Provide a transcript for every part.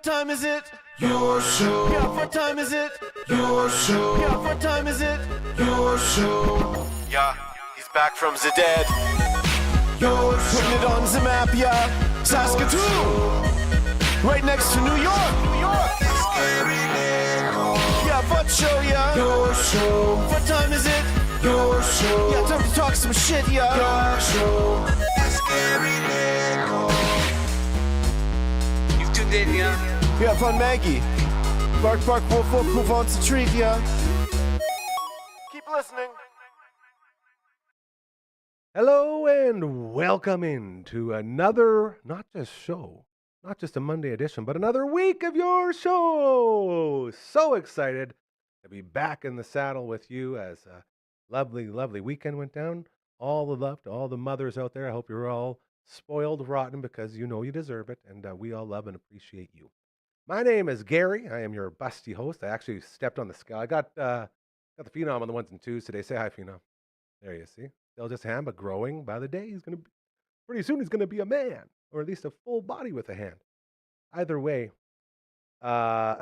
time is it? Your show. Yeah, what time is it? Your show. Yeah, what time is it? Your show. Yeah, he's back from the dead. Your show. Putting it on the map, yeah. Saskatoon. Right next to New York. New York. Yeah, what show, yeah. Your show. What time is it? Your show. Yeah, time to talk some shit, yeah. Your show. You've tuned in, yeah. Yeah, fun Maggie. Bark, bark, wolf, wolf, who wants a treat, yeah. Keep listening. Hello and welcome into another, not just a Monday edition, but another week of your show. So excited to be back in the saddle with you as a lovely, lovely weekend went down. All the love to all the mothers out there. I hope you're all spoiled rotten because you know you deserve it, and we all love and appreciate you. My name is Gary. I am your busty host. I actually stepped on the scale. I got the Phenom on the ones and twos today. Say hi, Phenom. There you see. Still just a hand, but growing by the day. Pretty soon he's gonna be a man, or at least a full body with a hand. Either way, uh,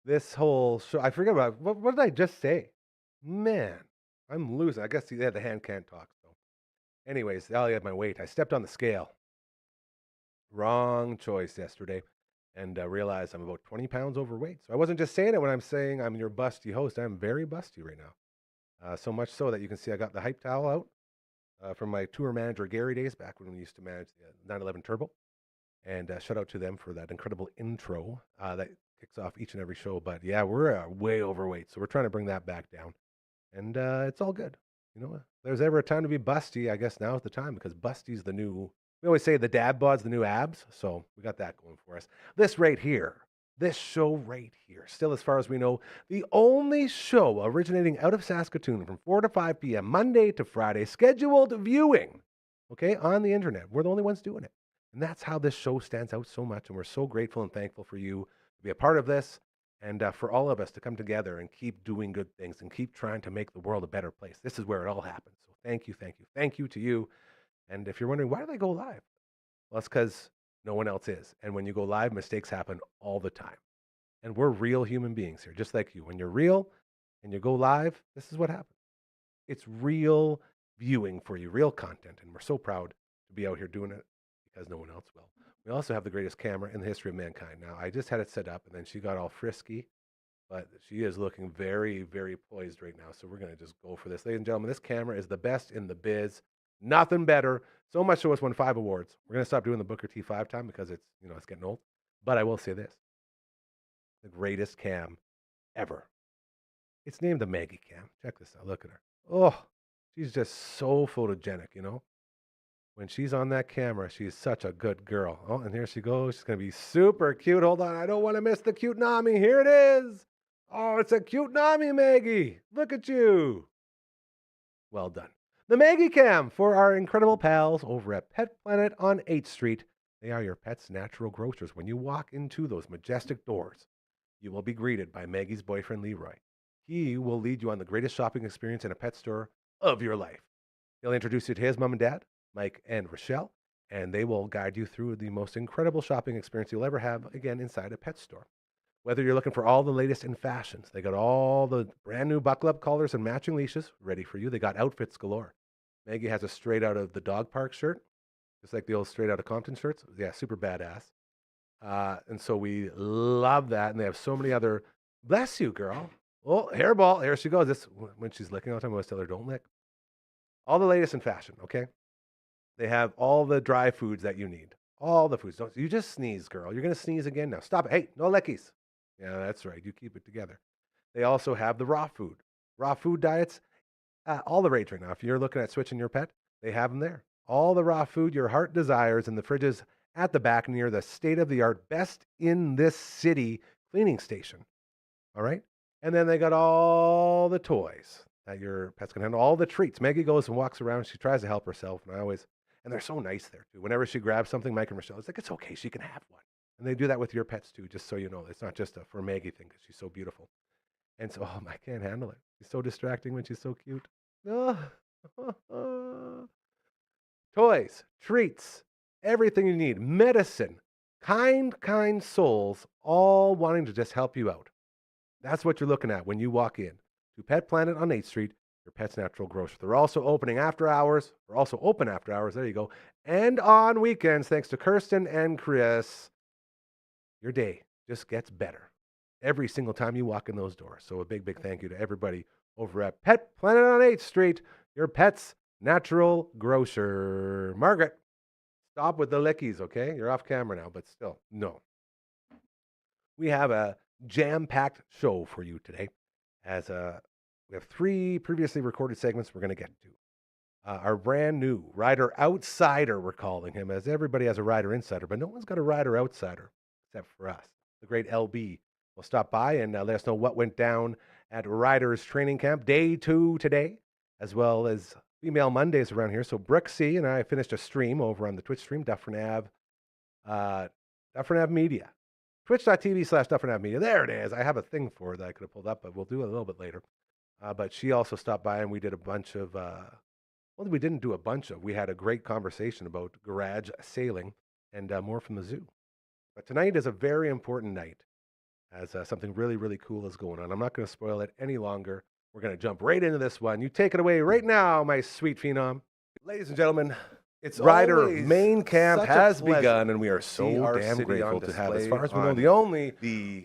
this whole show, I forget about what did I just say? Man, I'm losing. I guess the hand can't talk. So, anyways, I had my weight. I stepped on the scale. Wrong choice yesterday. And realized I'm about 20 pounds overweight. So I wasn't just saying it when I'm saying I'm your busty host. I'm very busty right now. So much so that you can see I got the hype towel out from my tour manager Gary days back when we used to manage the 911 Turbo. And shout out to them for that incredible intro that kicks off each and every show. But yeah, we're way overweight. So we're trying to bring that back down. And it's all good. You know, if there's ever a time to be busty, I guess now is the time because busty's the new... We always say the dad bod's the new abs, so we got that going for us. This show right here, still as far as we know, the only show originating out of Saskatoon from 4 to 5 p.m., Monday to Friday, scheduled viewing, okay, on the internet. We're the only ones doing it. And that's how this show stands out so much, and we're so grateful and thankful for you to be a part of this and for all of us to come together and keep doing good things and keep trying to make the world a better place. This is where it all happens. So thank you, thank you, thank you to you. And if you're wondering, why do they go live? Well, it's because no one else is. And when you go live, mistakes happen all the time. And we're real human beings here, just like you. When you're real and you go live, this is what happens. It's real viewing for you, real content. And we're so proud to be out here doing it because no one else will. We also have the greatest camera in the history of mankind. Now, I just had it set up, and then she got all frisky. But she is looking very, very poised right now. So we're going to just go for this. Ladies and gentlemen, this camera is the best in the biz. Nothing better. So much so it's won 5 awards. We're going to stop doing the Booker T 5 time because it's getting old. But I will say this. The greatest cam ever. It's named the Maggie Cam. Check this out. Look at her. Oh, she's just so photogenic, When she's on that camera, she's such a good girl. Oh, and here she goes. She's going to be super cute. Hold on. I don't want to miss the cute Nami. Here it is. Oh, it's a cute Nami, Maggie. Look at you. Well done. The Maggie Cam for our incredible pals over at Pet Planet on 8th Street. They are your pet's natural grocers. When you walk into those majestic doors, you will be greeted by Maggie's boyfriend, Leroy. He will lead you on the greatest shopping experience in a pet store of your life. He'll introduce you to his mom and dad, Mike and Rochelle, and they will guide you through the most incredible shopping experience you'll ever have, again, inside a pet store. Whether you're looking for all the latest in fashions, they got all the brand new buckle-up collars and matching leashes ready for you. They got outfits galore. Maggie has a straight out of the dog park shirt, just like the old straight out of Compton shirts. Yeah, super badass. And so we love that. And they have so many other, bless you, girl. Oh, hairball. Here she goes. This, when she's licking all the time, I always tell her, don't lick. All the latest in fashion, okay? They have all the dry foods that you need. All the foods. Don't you just sneeze, girl. You're going to sneeze again now. Stop it. Hey, no lickies. Yeah, that's right. You keep it together. They also have the raw food. Raw food diets. All the rage right now. If you're looking at switching your pet, they have them there. All the raw food your heart desires in the fridges at the back near the state-of-the-art, best in this city cleaning station. All right? And then they got all the toys that your pet's can handle, all the treats. Maggie goes and walks around. She tries to help herself, and they're so nice there, too. Whenever she grabs something, Mike and Rochelle, it's like, it's okay. She can have one. And they do that with your pets, too, just so you know. It's not just a for Maggie thing because she's so beautiful. And so, I can't handle it. She's so distracting when she's so cute. Toys, treats, everything you need, medicine, kind souls all wanting to just help you out. That's what you're looking at when you walk in to Pet Planet on 8th Street, your pet's natural grocer. They're also opening after hours. They're also open after hours. There you go. And on weekends, thanks to Kirsten and Chris, your day just gets better every single time you walk in those doors. So a big thank you to everybody over at Pet Planet on 8th Street, your pet's natural grocer. Margaret, stop with the lickies, okay? You're off camera now, but still, no. We have a jam-packed show for you today, as we have 3 previously recorded segments we're going to get to. Our brand new Rider Outsider, we're calling him, as everybody has a Rider Insider, but no one's got a Rider Outsider except for us. The great LB will stop by and let us know what went down at Riders Training Camp, day 2 today, as well as Female Mondays around here. So Brooksy and I finished a stream over on the Twitch stream, Dufferin Ave, Dufferin Ave Media. Twitch.tv/Dufferin Ave Media. There it is. I have a thing for it that I could have pulled up, but we'll do it a little bit later. But she also stopped by and we did a bunch of, we didn't do a bunch of, we had a great conversation about garage sailing and more from the zoo. But tonight is a very important night as something really cool is going on. I'm not going to spoil it any longer. We're going to jump right into this one. You take it away right now, my sweet phenom. Ladies and gentlemen, it's Rider main camp has begun, and we are so damn grateful to have, as far as we know, the only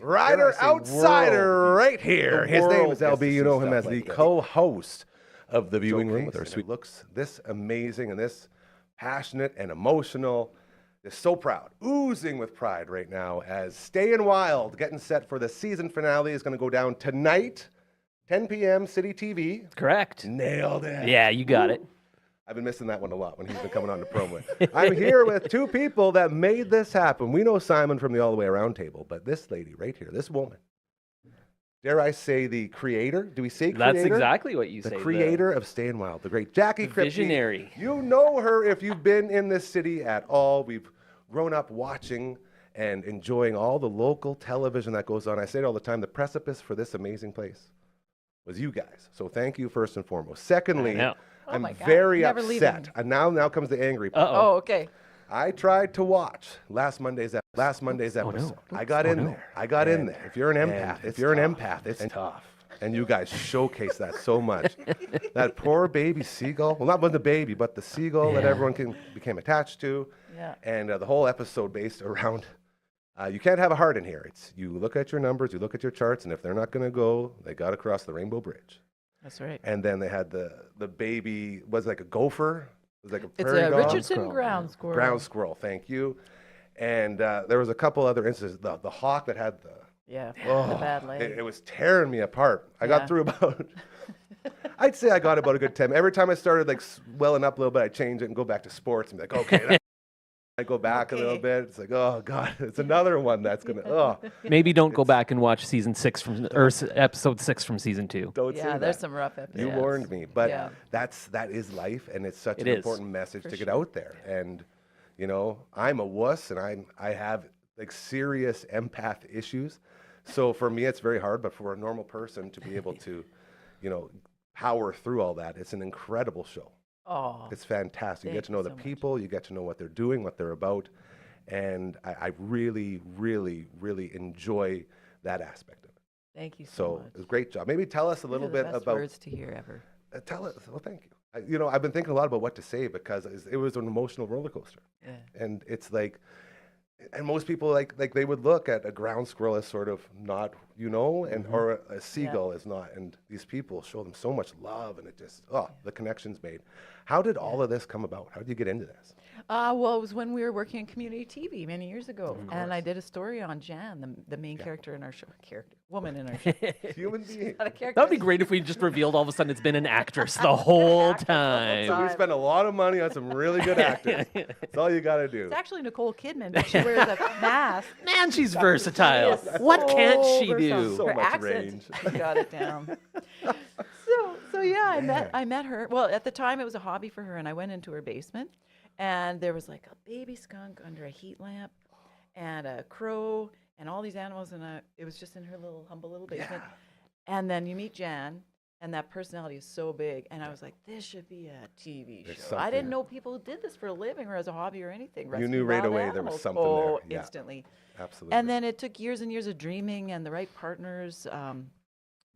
Rider Outsider right here. His name is LB. You know him as the co-host of the viewing room with our sweet looks. This amazing and this passionate and emotional. Is so proud, oozing with pride right now as Staying Wild, getting set for the season finale, is going to go down tonight, 10 p.m. City TV. Correct. Nailed it. Yeah, you got it. I've been missing that one a lot when he's been coming on to promo it. I'm here with 2 people that made this happen. We know Simon from the All the Way Around table, but this lady right here, this woman, dare I say the creator? Do we say creator? That's exactly what you say. The creator of Staying Wild, the great Jackie Kripke. Visionary. You know her if you've been in this city at all. We've grown up watching and enjoying all the local television that goes on. I say it all the time, the precipice for this amazing place was you guys. So thank you first and foremost. Secondly, I'm very upset. And now comes the angry part. Oh, okay. I tried to watch last Monday's episode. Oh, no. I got in there. If you're an empath, it's tough. And you guys showcase that so much. That poor baby seagull. Well, not the baby, but the seagull that everyone became attached to. Yeah. And the whole episode based around, you can't have a heart in here. It's you look at your numbers, you look at your charts, and if they're not going to go, they got to cross the Rainbow Bridge. That's right. And then they had the baby, was it like a gopher? It was like a It's prairie a dog? Richardson ground squirrel. Ground squirrel, thank you. And there was a couple other instances. The hawk that had the bad leg. it was tearing me apart. I got through about, I'd say I got about a good 10. Every time I started like swelling up a little bit, I'd change it and go back to sports and be like, okay. I go back a little bit. It's like, oh God, it's another one that's gonna. Maybe don't go back and watch episode 6 from season 2. Don't say Yeah, that. there's some rough episodes. You warned me, but Yeah. that is life, and it's such It an is. important message For to get sure. out there. And you know, I'm a wuss, and I have like serious empath issues. So for me, it's very hard. But for a normal person to be able to, you know, power through all that, it's an incredible show. Oh, It's fantastic. You Thank get to know you the so much. people, you get to know what they're doing, what they're about, and I really enjoy that aspect of it. thank you so So much. it was a great job. Maybe tell us a These little are the bit best about. words to hear ever. Tell us. Well, thank you. You know, I've been thinking a lot about what to say because it was an emotional roller coaster, Yeah. and it's like, and most people like they would look at a ground squirrel as sort of not, you know, and or a seagull is not, and these people show them so much love, and it just the connections made. How did all of this come about? How did you get into this? Well, it was when we were working in community TV many years ago, and I did a story on Jan, the main character in our show, woman in our show. Human being. Not a character. That would be great if we just revealed all of a sudden it's been an actress the whole time. So we spent a lot of money on some really good actors. That's all you got to do. It's actually Nicole Kidman, but she wears a mask. Man, she's versatile. She is What can't so she versatile. do? So Her much accent, range. she got it down. So yeah, I met her. Well, at the time it was a hobby for her, and I went into her basement, and there was like a baby skunk under a heat lamp, and a crow, and all these animals, and it was just in her humble little basement. And then you meet Jan, And that personality is so big. And I was like, this should be a TV There's show. I something. didn't know people did this for a living or as a hobby or anything. You rescue knew right wild away there was animals. something Oh, there. Yeah. instantly. Absolutely. And then it took years and years of dreaming and the right partners.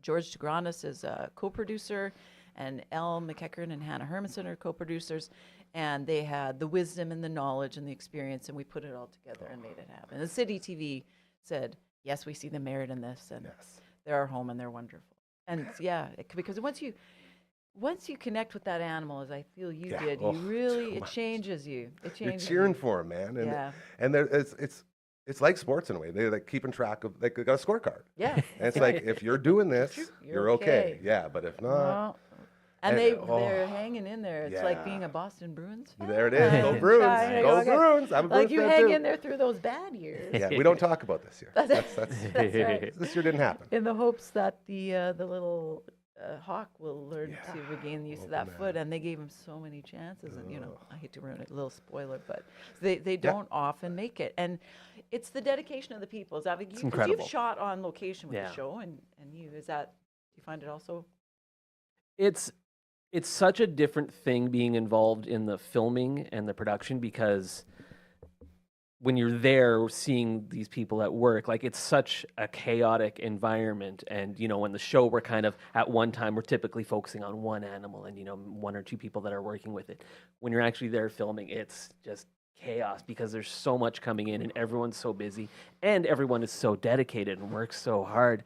George Tigranis is a co-producer, and Elle McEachern and Hannah Hermanson are co-producers. And they had the wisdom and the knowledge and the experience, and we put it all together and made it happen. And the City TV said, yes, we see the merit in this, and Yes. they're our home and they're wonderful. And because once you connect with that animal, as I feel you Yeah. did, Oh, you really, so it much. changes you. It You're changes cheering you. for them, man. And Yeah. and there, it's like sports in a way. They're like keeping track of, like, they got a scorecard. Yeah. And it's like, if you're doing this, You're you're okay. okay. Yeah, but if not, Well, and and- they're hanging in there. It's like Yeah. being a Boston Bruins fan. there it is. Go Try- Bruins. try- Go okay. Bruins. I'm a Like Bruins you fan hang too. in there through those bad years. Yeah, we don't talk about this year. That's That's right. this year didn't happen. In the hopes that the little hawk will learn Yeah. to regain the use of Oh, that man. foot, and they gave him so many chances. And I hate to ruin it, a little spoiler, but they don't often make it. And it's the dedication of the people. Is that It's you've incredible. shot on location with Yeah. the show, and you do you find it also? It's such a different thing being involved in the filming and the production, because when you're there seeing these people at work, like, it's such a chaotic environment. And in the show, we're kind of, at one time, we're typically focusing on one animal and one or two people that are working with it. When you're actually there filming, it's just chaos, because there's so much coming in and everyone's so busy and everyone is so dedicated and works so hard.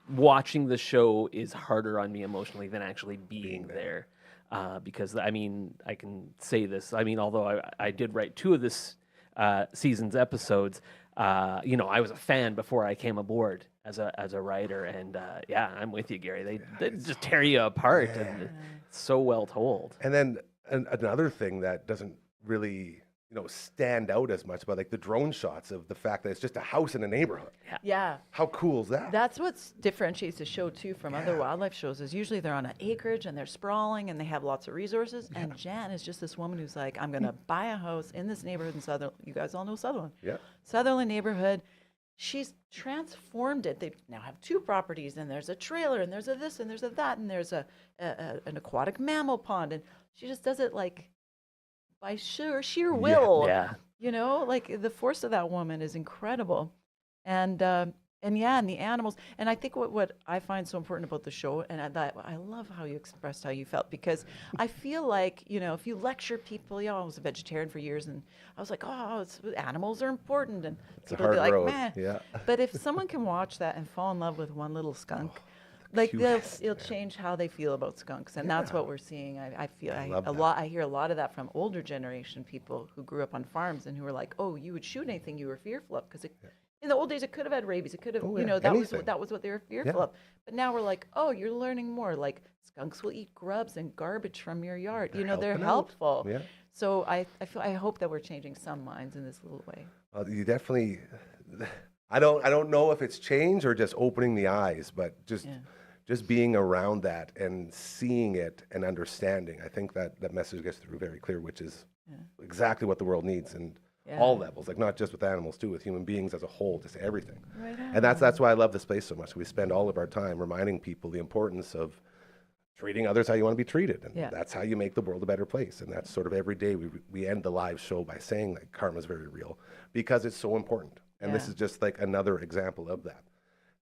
Watching the show is harder on me emotionally than actually being there. Because, I can say this. Although I did write 2 of this season's episodes, I was a fan before I came aboard as a writer. And I'm with you, Gary. They just tear you apart, and it's so well told. And then another thing that doesn't really, stand out as much, but like the drone shots of the fact that it's just a house in a neighborhood. Yeah. How cool is that? That's what differentiates the show too from other wildlife shows. Is usually they're on an acreage and they're sprawling and they have lots of resources. And Jan is just this woman who's like, I'm gonna buy a house in this neighborhood in Sutherland. You guys all know Sutherland. Yeah. Sutherland neighborhood. She's transformed it. They now have 2 properties, and there's a trailer, and there's a this, and there's a that, and there's an aquatic mammal pond, and she just does it like by sheer will. Yeah. Like the force of that woman is incredible. And the animals. And I think what I find so important about the show, and I love how you expressed how you felt, because I feel like, if you lecture people, I was a vegetarian for years, and I was like, animals are important, and It's a people would hard be road. like, meh. Yeah. But if someone can watch that and fall in love with one little skunk, it'll change how they feel about skunks, and that's what we're seeing. I feel love that. I hear a lot of that from older generation people who grew up on farms and who were like, oh, you would shoot anything you were fearful of, because in the old days it could have had rabies, it could have, anything. that was what they were fearful Yeah. of. But now we're like, oh, you're learning more. Like, skunks will eat grubs and garbage from your yard. They're helping out. helpful. Yeah. So I hope that we're changing some minds in this little way. You definitely. I don't know if it's change or just opening the eyes, but just being around that and seeing it and understanding. I think that message gets through very clear, which is exactly what the world needs, and all levels, like not just with animals too, with human beings as a whole, just everything. Right And that's why I love this place so much. We spend all of our time reminding people the importance of treating others how you want to be treated, and that's how you make the world a better place. And that's sort of every day we end the live show by saying, like, karma's very real, because it's so important. And this is just like another example of that.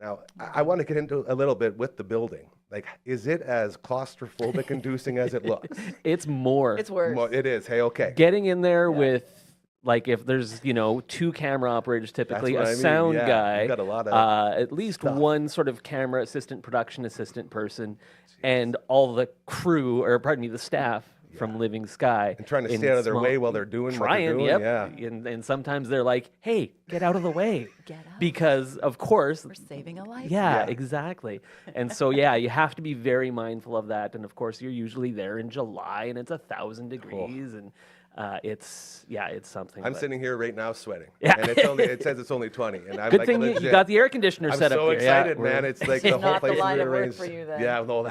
Now, I want to get into a little bit with the building. Like, is it as claustrophobic inducing as it looks? It's more. It's worse. It is. Hey, okay. Getting in there with, like, if there's 2 camera operators, typically what a I mean, sound yeah. guy, You've got a lot of at least stuff. one sort of camera assistant, production assistant person, and all the crew, or pardon me, the staff from Living Sky, And trying to in stay out of their small- way while they're doing what they're trying, doing, yep. yeah. And sometimes they're like, "Hey, get out of the way," Get out. because of course, We're saving a life. yeah, exactly. And so, you have to be very mindful of that. And of course, you're usually there in July, and it's 1,000 degrees, and it's something. I'm but- sitting here right now sweating. Yeah. And it says it's only 20. And I'm Good like, thing you legit. got the air conditioner I'm set up so here. Yeah, excited, man. It's like It's the whole not the place is line of work rearranged. for you then. Yeah, no,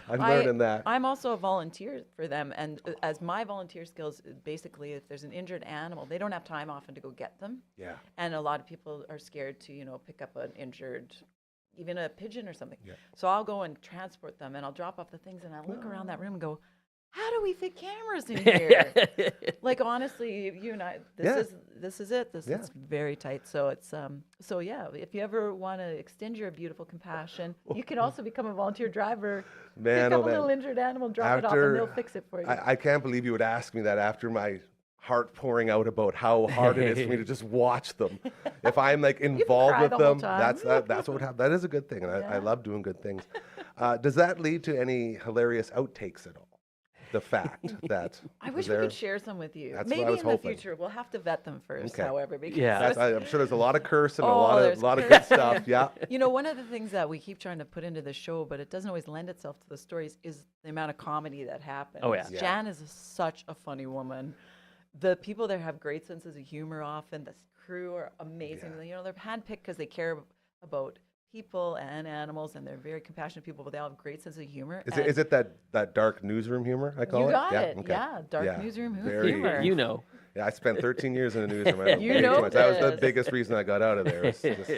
I'm learning that. I'm also a volunteer for them, and as my volunteer skills, basically, if there's an injured animal, they don't have time often to go get them. Yeah. And a lot of people are scared to, pick up an injured even a pigeon or something. Yeah. So I'll go and transport them, and I'll drop off the things, and I look around that room and go, how do we fit cameras in here? Like, honestly, you and I, this is it. This is very tight. So it's so yeah. If you ever want to extend your beautiful compassion, you can also become a volunteer driver. Man, pick up a little injured animal, drop it off, and they'll fix it for you. I can't believe you would ask me that after my heart pouring out about how hard it is for me to just watch them. If I'm like involved cry with the whole them, time. that's what would happen. That is a good thing, and I love doing good things. Does that lead to any hilarious outtakes at all? The fact that I wish we could share some with you. That's what Maybe I was in hoping. the future. We'll have to vet them first, Okay. however, because I'm sure there's a lot of curse and a Oh, lot there's of good stuff. Yeah. you know, one of the things that we keep trying to put into the show, but it doesn't always lend itself to the stories, is the amount of comedy that happens. Oh, yeah. Jan is such a funny woman. The people there have great senses of humor often. The crew are amazing. You know, they're handpicked because they care about people and animals, and they're very compassionate people, but they all have great sense of humor. Is it that dark newsroom humor, I call it? You got it. Okay. Yeah, dark newsroom Very- humor. You know. Yeah, I spent 13 years in a newsroom. I know You way too know much. That was the this. biggest reason I got out of there. Was just,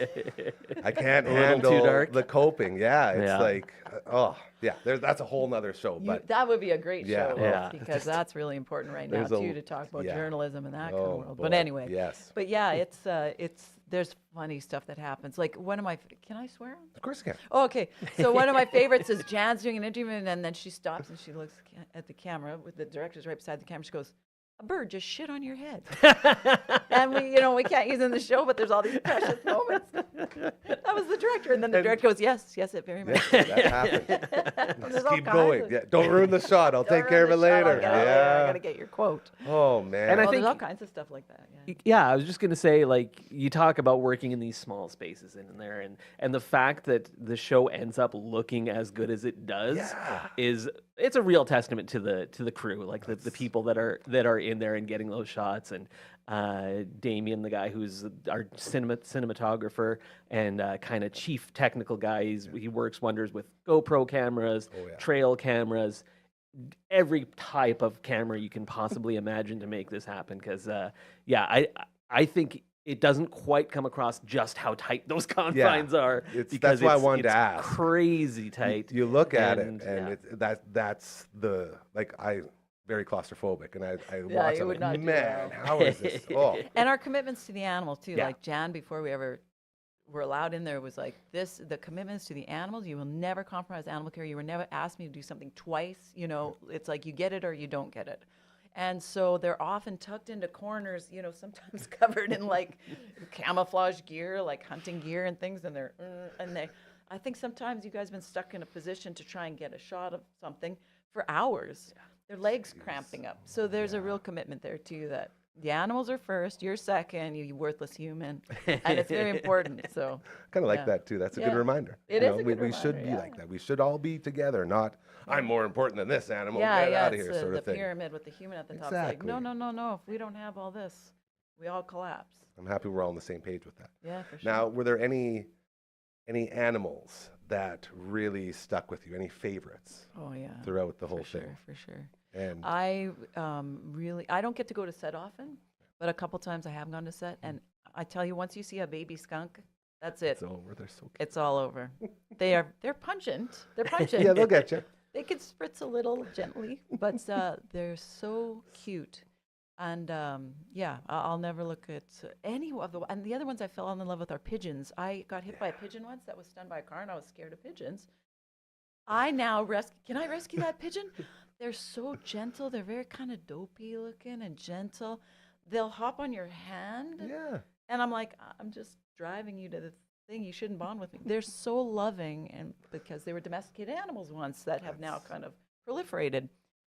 I can't A little too handle dark? the coping. Yeah, it's Yeah. like, that's a whole nother show. But That would be a great Yeah. show, Yeah. because that's really important right now There's a- too, to talk about yeah. journalism and that kind Oh, of world. But boy. anyway, Yes. But yeah, it's there's funny stuff that happens. Like one of my, can I swear? Of course you can. Oh, okay. So one of my favorites is Jan's doing an interview, and then she stops and she looks at the camera with the director's right beside the camera. She goes, "A bird just shit on your head." And we can't use it in the show, but there's all these precious moments. That was the director, and then the director goes, "Yes, it very much." Yeah, that happened. There's Let's all keep kinds going. of- Yeah, don't ruin the shot. I'll take care of it later. I Yeah. gotta get your quote. Oh man. And I Well, think- there's all kinds of stuff like that. Yeah. Yeah, I was just gonna say, like, you talk about working in these small spaces in there, and the fact that the show ends up looking as good as it does it's a real testament to the crew, like the people that are in there and getting those shots, and Damien, the guy who's our cinematographer and kind of chief technical guy. He works wonders with GoPro cameras, trail cameras, every type of camera you can possibly imagine to make this happen. Because I think it doesn't quite come across just how tight those confines are. That's why I wanted to it's ask. Crazy tight. You look at And, it, and yeah. that's the very claustrophobic, and I Yeah, watch you it would like, not do man, well. how is this? Oh, And our commitments to the animals too. Yeah. Like Jan, before we ever were allowed in there, was like the commitments to the animals. You will never compromise animal care. You were never asked me to do something twice. You know, it's like you get it or you don't get it. And so they're often tucked into corners, sometimes covered in like camouflage gear, like hunting gear and things. And I think sometimes you guys have been stuck in a position to try and get a shot of something for hours. Their legs cramping up. So there's a real commitment there too, that the animals are first, you're second, you worthless human, and it's very important. So kind of like yeah. that too. That's a good Yeah. reminder. It You is know, a we good should reminder, be yeah. like that. We should all be together, not I'm more important than this animal. Get yeah, out of it's here, sort the of thing. pyramid with the human at the top. It's like, Exactly. no. If we don't have all this, we all collapse. I'm happy we're all on the same page with that. Yeah, for sure. Now, were there any animals that really stuck with you? Any favorites oh yeah, throughout the whole for thing? sure, for sure. And I don't get to go to set often, but a couple times I have gone to set, and I tell you, once you see a baby skunk, that's it. it's over. They're so cute. It's all over. They're pungent. They're pungent. Yeah, they'll get you. They could spritz a little gently, but they're so cute. And I'll never look at any of the. And the other ones I fell in love with are pigeons. I got hit by a pigeon once that was stunned by a car, and I was scared of pigeons. I now Can I rescue that pigeon? They're so gentle. They're very kind of dopey looking and gentle. They'll hop on your hand. Yeah. And I'm like, I'm just driving you to the thing. You shouldn't bond with me. They're so loving, and because they were domesticated animals once that have now kind of proliferated,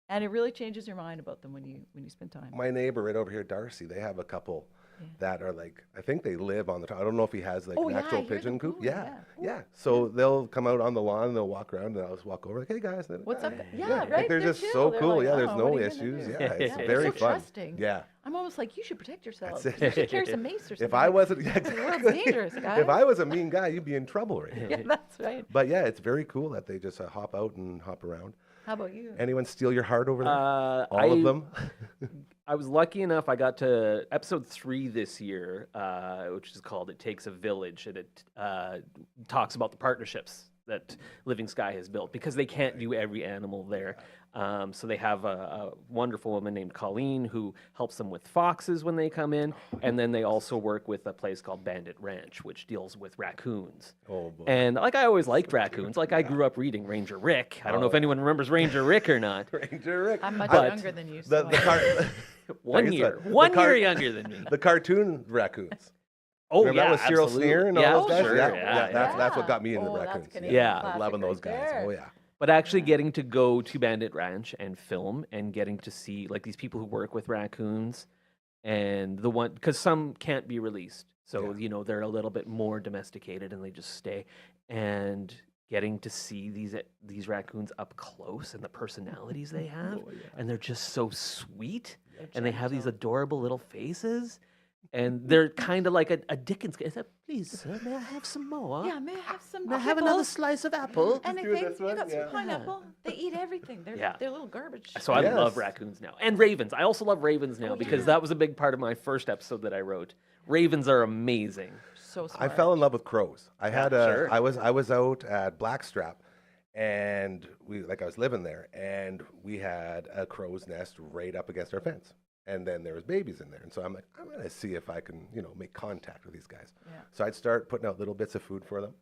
and it really changes your mind about them when you spend time. My neighbor right over here, Darcy, they have a couple that are like, I think they live on the top. I don't know if he has like Oh, an yeah, actual I hear pigeon them. coop. Ooh, Yeah. yeah. So they'll come out on the lawn and they'll walk around, and I'll just walk over like, hey guys. What's up? Yeah, like, right. they're just chill. so They're cool. like, Yeah, there's "Oh, no what are you gonna issues. do?" Yeah, it's they're very so fun. trusting. Yeah. I'm almost like, you should protect yourself. That's You it. should carry some mace or something. If I wasn't, yeah, The world's exactly. dangerous, guys. If I was a mean guy, you'd be in trouble right now. Yeah, that's right. But yeah, it's very cool that they just hop out and hop around. How about you? Anyone steal your heart over there? All All of them? I was lucky enough. I got to episode 3 this year, which is called "It Takes a Village," and it talks about the partnerships that Living Sky has built because they can't do every animal there. So they have a wonderful woman named Colleen who helps them with foxes when they come in, and then they also work with a place called Bandit Ranch, which deals with raccoons. Oh, boy. And like I always liked raccoons. Like I grew up reading Ranger Rick. I don't know if anyone remembers Ranger Rick or not. Ranger Rick. I'm much But younger than you. The, So the car- One guess year, what? one The car- year younger than me. The cartoon raccoons. Oh Remember yeah, that with Cyril absolutely. Sneer and all Yeah, those guys? sure, yeah. That's what got me into Oh, that's raccoons. Canadian Yeah. classic Loving those right guys. there. Oh, yeah. But actually getting to go to Bandit Ranch and film and getting to see like these people who work with raccoons and the one because some can't be released. So, they're a little bit more domesticated and they just stay. And getting to see these raccoons up close and the personalities they have. And they're just so sweet. And they have these adorable little faces. And they're kind of like a Dickens. Is that, please, sir, may I have some more? Yeah, may I have some May I have another pickles? slice of apple? And do they this you one, got yeah. some pineapple. They eat everything. They're little garbage. So I Yes. love raccoons now. And ravens. I also love ravens now Oh, because yeah. that was a big part of my first episode that I wrote. Ravens are amazing. So smart. I fell in love with crows. I had sure. I was out at Blackstrap, and I was living there, and we had a crow's nest right up against our fence. And then there was babies in there. And so I'm like, I'm going to see if I can, make contact with these guys. Yeah. So I'd start putting out little bits of food for them.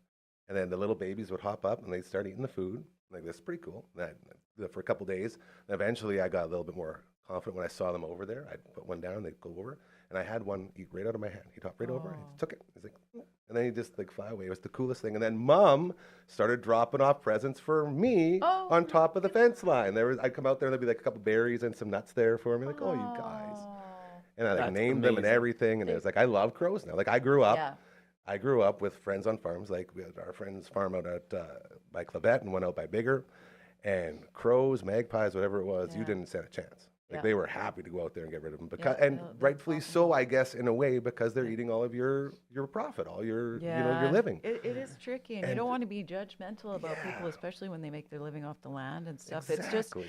And then the little babies would hop up and they'd start eating the food. Like, this is pretty cool. And for a couple days. And eventually I got a little bit more confident when I saw them over there. I'd put one down, they'd go over. And I had one eat right out of my hand. He'd hop right over, and he took it. He's like, "Mm." And then he just fly away. It was the coolest thing. And then Mom started dropping off presents for me on top of the fence line. I'd come out there and there'd be like a couple berries and some nuts there for me. Like, oh, you guys. And I That's named them and amazing. everything. And it was like, I love crows now. Like I grew up Yeah. with friends on farms. Like we had our friends farm out at by Clavet and one out by Bigger. And crows, magpies, whatever it was, you Yeah. didn't stand a chance. Like Yeah. they were happy to go out there and get rid of them. they'll Rightfully pop 'em so, I guess, in a way, because they're eating all of your profit, all your your living. It is tricky, and you And- don't want to be judgmental about people, especially when they make their living off the land and stuff. It's just, Exactly.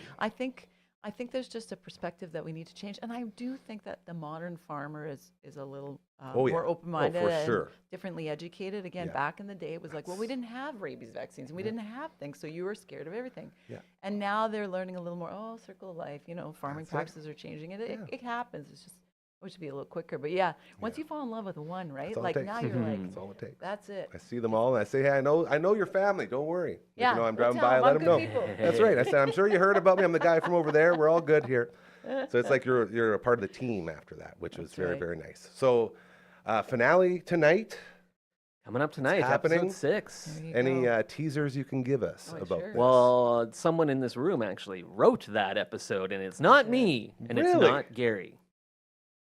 I think there's just a perspective that we need to change, and I do think that the modern farmer is a little Oh, yeah. more Oh, open-minded for and sure. differently educated. Again, Yeah. back in the day, it was like, well, we didn't have rabies vaccines, and we didn't have things, so you were scared of everything. Yeah. And now they're learning a little more. Oh, circle of life. Farming That's it. practices are changing. It Yeah. it happens. It's just. We should be a little quicker, but yeah, once you fall in love with one, right? That's all it Like takes. now you're like, That's all it takes. that's it. I see them all, and I say, hey, I know your family. Don't worry. Like, Yeah, I'm we'll driving tell by. 'em Let I'm them know. good people. That's right. I said, I'm sure you heard about me. I'm the guy from over there. We're all good here. So it's like you're a part of the team after that, which was very, right. very nice. So finale tonight. Coming up tonight, happening. episode 6. There you Any go. teasers you can give us Oh, about sure. this? Well, someone in this room actually wrote that episode, and it's not me, and it's Really? not Gary.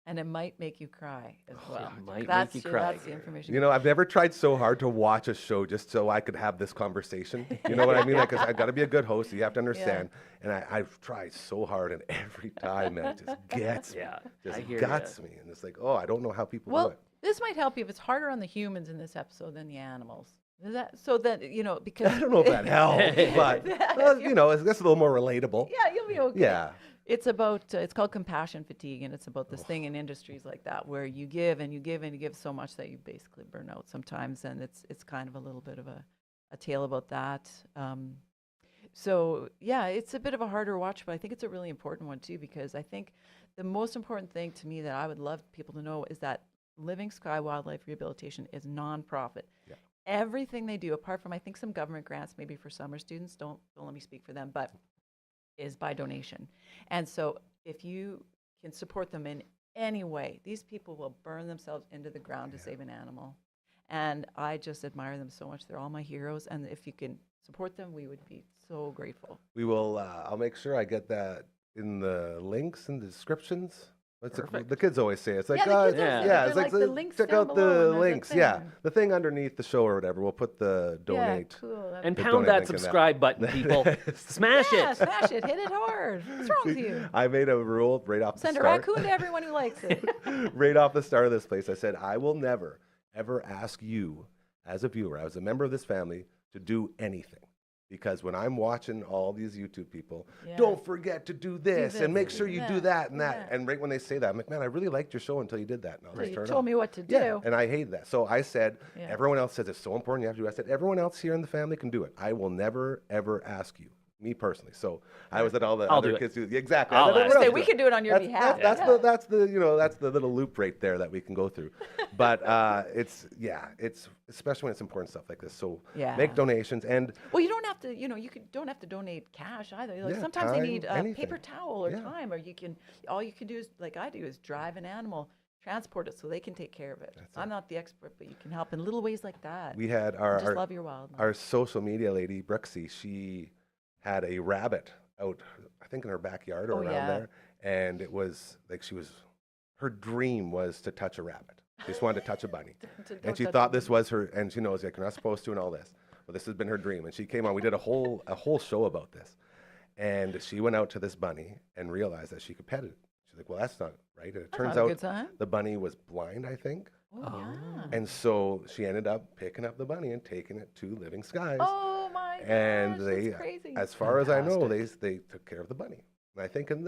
And it might make you cry as well. it might that's, make you cry. That's the information. I've never tried so hard to watch a show just so I could have this conversation. You know what I mean? Like, 'cause I got to be a good host. So you have to understand. And I've tried so hard, and every time it just gets me. Yeah, Just I hear guts me. And it's like, oh, I don't know how people do well, it. this might help you if it's harder on the humans in this episode than the animals. Is that so that because I don't know if that helps, but it's a little more relatable. yeah, you'll be okay. Yeah. It's about it's called compassion fatigue, and it's about this thing in industries like that where you give and you give and you give so much that you basically burn out sometimes, and it's kind of a little bit of a tale about that. So yeah, it's a bit of a harder watch, but I think it's a really important one too, because I think the most important thing to me that I would love people to know is that Living Sky Wildlife Rehabilitation is nonprofit. Yeah. Everything they do, apart from I think some government grants maybe for summer students, don't let me speak for them, but is by donation. And so if you can support them in any way, these people will burn themselves into the ground to save an animal. And I just admire them so much. They're all my heroes. And if you can support them, we would be so grateful. We will. I'll make sure I get that in the links and the descriptions. The kids always say it's like, Yeah, the kids always say yeah, that. it's They're like like, the links check down out below, the and there's a links. Yeah, thing. the thing underneath the show or whatever. We'll put the donate. Yeah, cool. And The pound donate that link in that. subscribe button, people. Smash Yeah, it. smash it. Hit it hard. What's wrong with you? I made a rule right off Send the a start. raccoon to everyone who likes it. Right off the start of this place, I said, I will never, ever ask you, as a viewer, as a member of this family, to do anything. because when I'm watching all these YouTube people, Yeah. don't forget to do this and this make and sure do you do that. that and that. Yeah. And right when they say that, I'm like, man, I really liked your show until you did that. And I'll So just you turn it told off. me what to do. Yeah, and I hate that. So I said, Yeah. everyone else says it's so important you have to do it. I said, everyone else here in the family can do it. I will never, ever ask you, me personally. So I was at all the I'll other do it. kids do exactly. I'll I let ask everyone Say else we do can do it on your that's, behalf. That's the little loop right there that we can go through. But it's especially when it's important stuff like this. So Yeah. make donations and Well, you don't have to, don't have to donate cash either. Like Yeah, sometimes they time, need anything. paper towel or Yeah. time, or all you can do is, like I do, is drive an animal, transport it so they can take care of it. I'm not the expert, but you can help in little ways like that. we had Just love your wildlife. our social media lady, Brooksy, she had a rabbit out, I think in her backyard or Oh, around yeah. there. And it was like her dream was to touch a rabbit. She just wanted to touch a bunny. Don't And she touch thought them. this was her, and she knows like you're not supposed to and all this. But this has been her dream. And she came on, we did a whole show about this. And she went out to this bunny and realized that she could pet it. She's like, well, that's not right. And it turns not a out good sign. the bunny was blind, I think. Oh, yeah. And so she ended up picking up the bunny and taking it to Living Skies. Oh my gosh, And they, that's crazy. as far as I know, they took care of the bunny. And I think in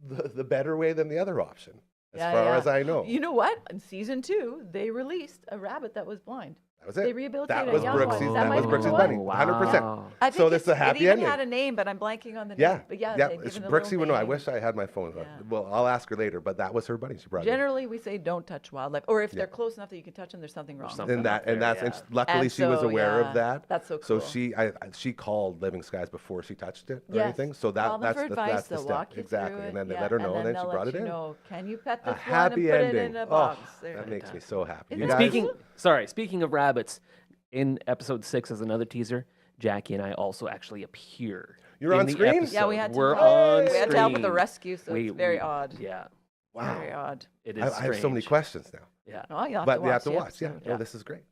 the better way than the other option, as Yeah, far yeah. as I know. You know what? In season 2, they released a rabbit that was blind. That was it. They rehabilitated that a was young one. Brooksy's, That that might was be Brooksy's the bunny, one. 100%. Wow. I think So this is a happy it even ending. had a name, but I'm blanking on the Yeah, name. But yeah, yeah. they've It's given a Brooksy little would know. I name. wish I had my phone. Yeah. Well, I'll ask her later. But that was her bunny. She brought it. Generally, we say don't touch wildlife, or if Yeah. they're close enough that you can touch them, there's something wrong. something. And that's Yeah. and luckily And she was so, aware yeah, of that. that's so So cool. she called Living Skies before she touched it or Yes. anything. So Call them that's for the advice. that's the They'll step walk you exactly. through And it, then they yeah, let her know, and then they'll she let brought it you in. know, can you pet A this one and happy put ending. it in a Oh, box? There. that makes me so happy. Isn't You it guys, Speaking of rabbits, in episode 6 as another teaser, Jackie and I also actually appear. You're in on the screen? episode. Yeah, we had to We're help. on We had to help with the screen. rescue, so it's very odd. Yeah, wow. Very odd. it is. I have so many strange. questions now. Yeah. Oh, you have But to you have to the watch. Yeah. episode. Oh, this is great.